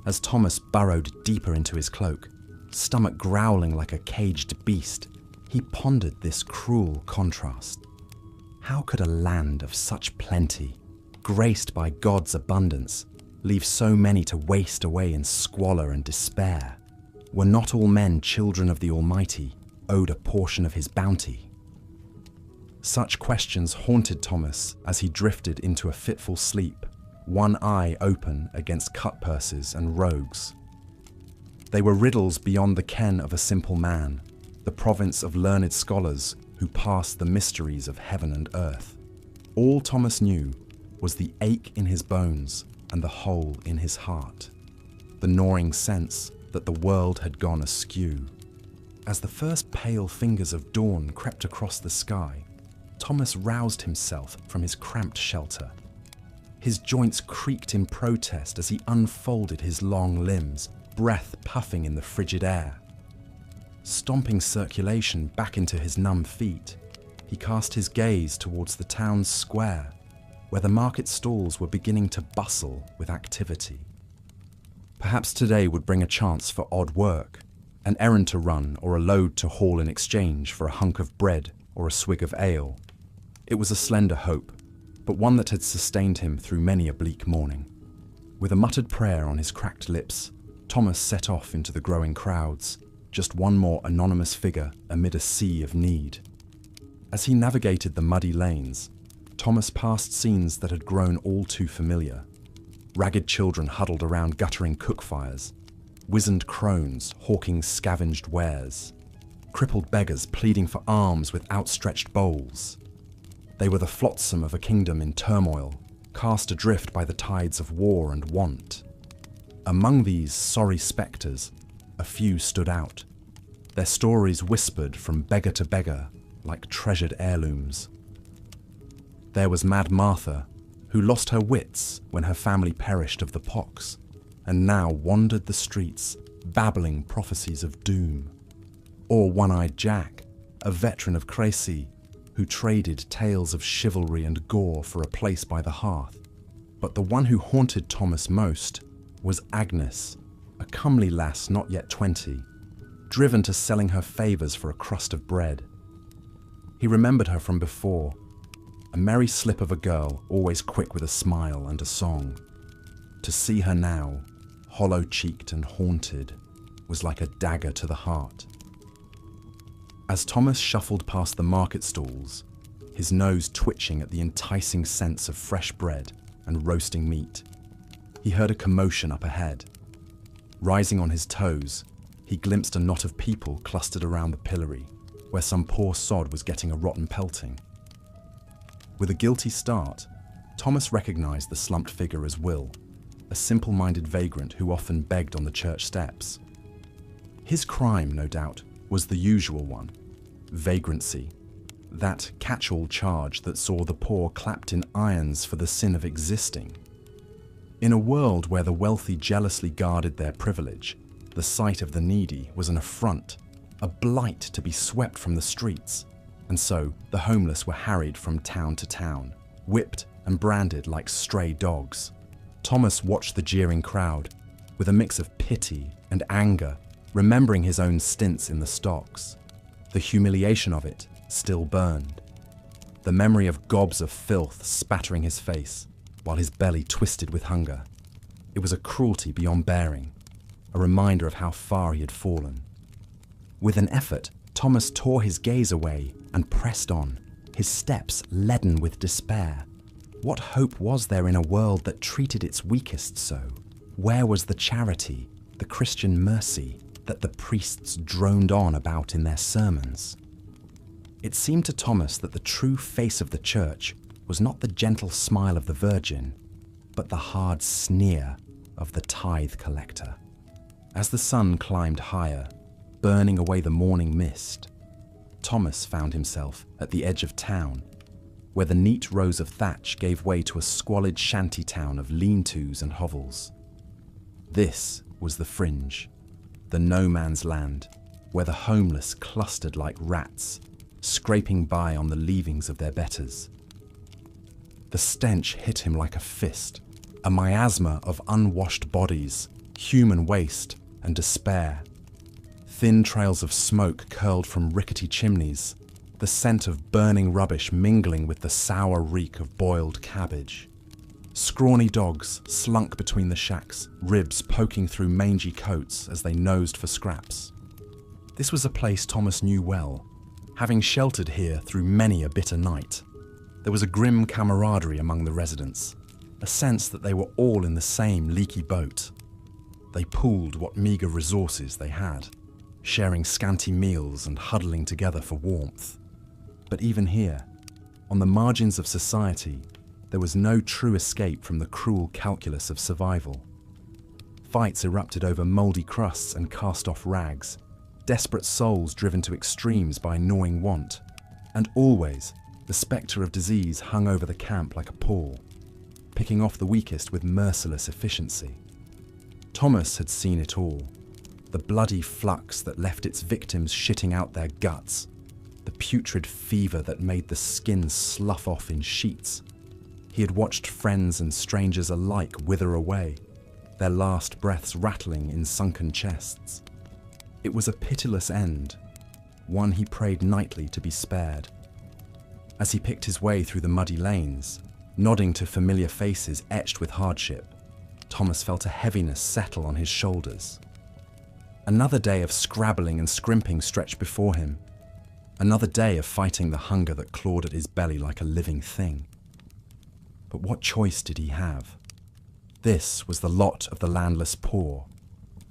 As Thomas burrowed deeper into his cloak, stomach growling like a caged beast, he pondered this cruel contrast. How could a land of such plenty, graced by God's abundance, leave so many to waste away in squalor and despair? Were not all men children of the Almighty, owed a portion of his bounty? Such questions haunted Thomas as he drifted into a fitful sleep, one eye open against cutpurses and rogues. They were riddles beyond the ken of a simple man, the province of learned scholars who passed the mysteries of heaven and earth. All Thomas knew was the ache in his bones and the hole in his heart, the gnawing sense that the world had gone askew. As the first pale fingers of dawn crept across the sky, Thomas roused himself from his cramped shelter. His joints creaked in protest as he unfolded his long limbs, breath puffing in the frigid air. Stomping circulation back into his numb feet, he cast his gaze towards the town's square, where the market stalls were beginning to bustle with activity. Perhaps today would bring a chance for odd work, an errand to run or a load to haul in exchange for a hunk of bread or a swig of ale. It was a slender hope, but one that had sustained him through many a bleak morning. With a muttered prayer on his cracked lips, Thomas set off into the growing crowds, just one more anonymous figure amid a sea of need. As he navigated the muddy lanes, Thomas passed scenes that had grown all too familiar. Ragged children huddled around guttering cook fires, wizened crones hawking scavenged wares, crippled beggars pleading for alms with outstretched bowls. They were the flotsam of a kingdom in turmoil, cast adrift by the tides of war and want. Among these sorry spectres, a few stood out, their stories whispered from beggar to beggar like treasured heirlooms. There was Mad Martha, who lost her wits when her family perished of the pox, and now wandered the streets, babbling prophecies of doom. Or One-Eyed Jack, a veteran of Crécy, who traded tales of chivalry and gore for a place by the hearth. But the one who haunted Thomas most was Agnes, a comely lass not yet 20, driven to selling her favours for a crust of bread. He remembered her from before, a merry slip of a girl, always quick with a smile and a song. To see her now, hollow-cheeked and haunted, was like a dagger to the heart. As Thomas shuffled past the market stalls, his nose twitching at the enticing sense of fresh bread and roasting meat, he heard a commotion up ahead. Rising on his toes, he glimpsed a knot of people clustered around the pillory, where some poor sod was getting a rotten pelting. With a guilty start, Thomas recognized the slumped figure as Will, a simple-minded vagrant who often begged on the church steps. His crime, no doubt, was the usual one: vagrancy, that catch-all charge that saw the poor clapped in irons for the sin of existing. In a world where the wealthy jealously guarded their privilege, the sight of the needy was an affront, a blight to be swept from the streets. And so the homeless were harried from town to town, whipped and branded like stray dogs. Thomas watched the jeering crowd with a mix of pity and anger, remembering his own stints in the stocks. The humiliation of it still burned. The memory of gobs of filth spattering his face while his belly twisted with hunger. It was a cruelty beyond bearing, a reminder of how far he had fallen. With an effort, Thomas tore his gaze away and pressed on, his steps leaden with despair. What hope was there in a world that treated its weakest so? Where was the charity, the Christian mercy, that the priests droned on about in their sermons? It seemed to Thomas that the true face of the church was not the gentle smile of the Virgin, but the hard sneer of the tithe collector. As the sun climbed higher, burning away the morning mist, Thomas found himself at the edge of town, where the neat rows of thatch gave way to a squalid shanty town of lean-tos and hovels. This was the fringe, the no-man's land, where the homeless clustered like rats, scraping by on the leavings of their betters. The stench hit him like a fist, a miasma of unwashed bodies, human waste and despair. Thin trails of smoke curled from rickety chimneys, the scent of burning rubbish mingling with the sour reek of boiled cabbage. Scrawny dogs slunk between the shacks, ribs poking through mangy coats as they nosed for scraps. This was a place Thomas knew well, having sheltered here through many a bitter night. There was a grim camaraderie among the residents, a sense that they were all in the same leaky boat. They pooled what meagre resources they had, sharing scanty meals and huddling together for warmth. But even here, On the margins of society, there was no true escape from the cruel calculus of survival. Fights erupted over mouldy crusts and cast-off rags, desperate souls driven to extremes by gnawing want, and always the spectre of disease hung over the camp like a pall, picking off the weakest with merciless efficiency. Thomas had seen it all, the bloody flux that left its victims shitting out their guts, the putrid fever that made the skin slough off in sheets. He had watched friends and strangers alike wither away, their last breaths rattling in sunken chests. It was a pitiless end, one he prayed nightly to be spared. As he picked his way through the muddy lanes, nodding to familiar faces etched with hardship, Thomas felt a heaviness settle on his shoulders. Another day of scrabbling and scrimping stretched before him. Another day of fighting the hunger that clawed at his belly like a living thing. But what choice did he have? This was the lot of the landless poor,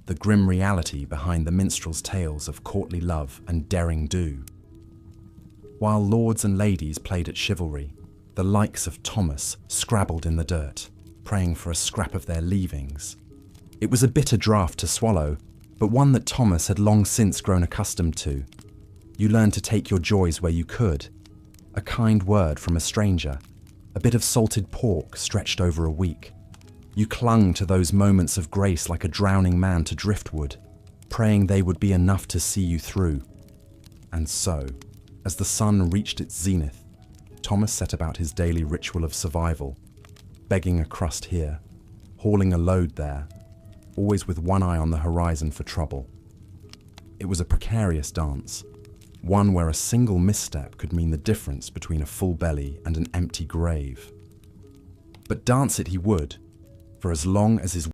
the grim reality behind the minstrel's tales of courtly love and daring do. While lords and ladies played at chivalry, the likes of Thomas scrabbled in the dirt, praying for a scrap of their leavings. It was a bitter draught to swallow, but one that Thomas had long since grown accustomed to. You learned to take your joys where you could. A kind word from a stranger, a bit of salted pork stretched over a week. You clung to those moments of grace like a drowning man to driftwood, praying they would be enough to see you through. And so, as the sun reached its zenith, Thomas set about his daily ritual of survival, begging a crust here, hauling a load there, always with one eye on the horizon for trouble. It was a precarious dance, one where a single misstep could mean the difference between a full belly and an empty grave. But dance it he would, for as long as his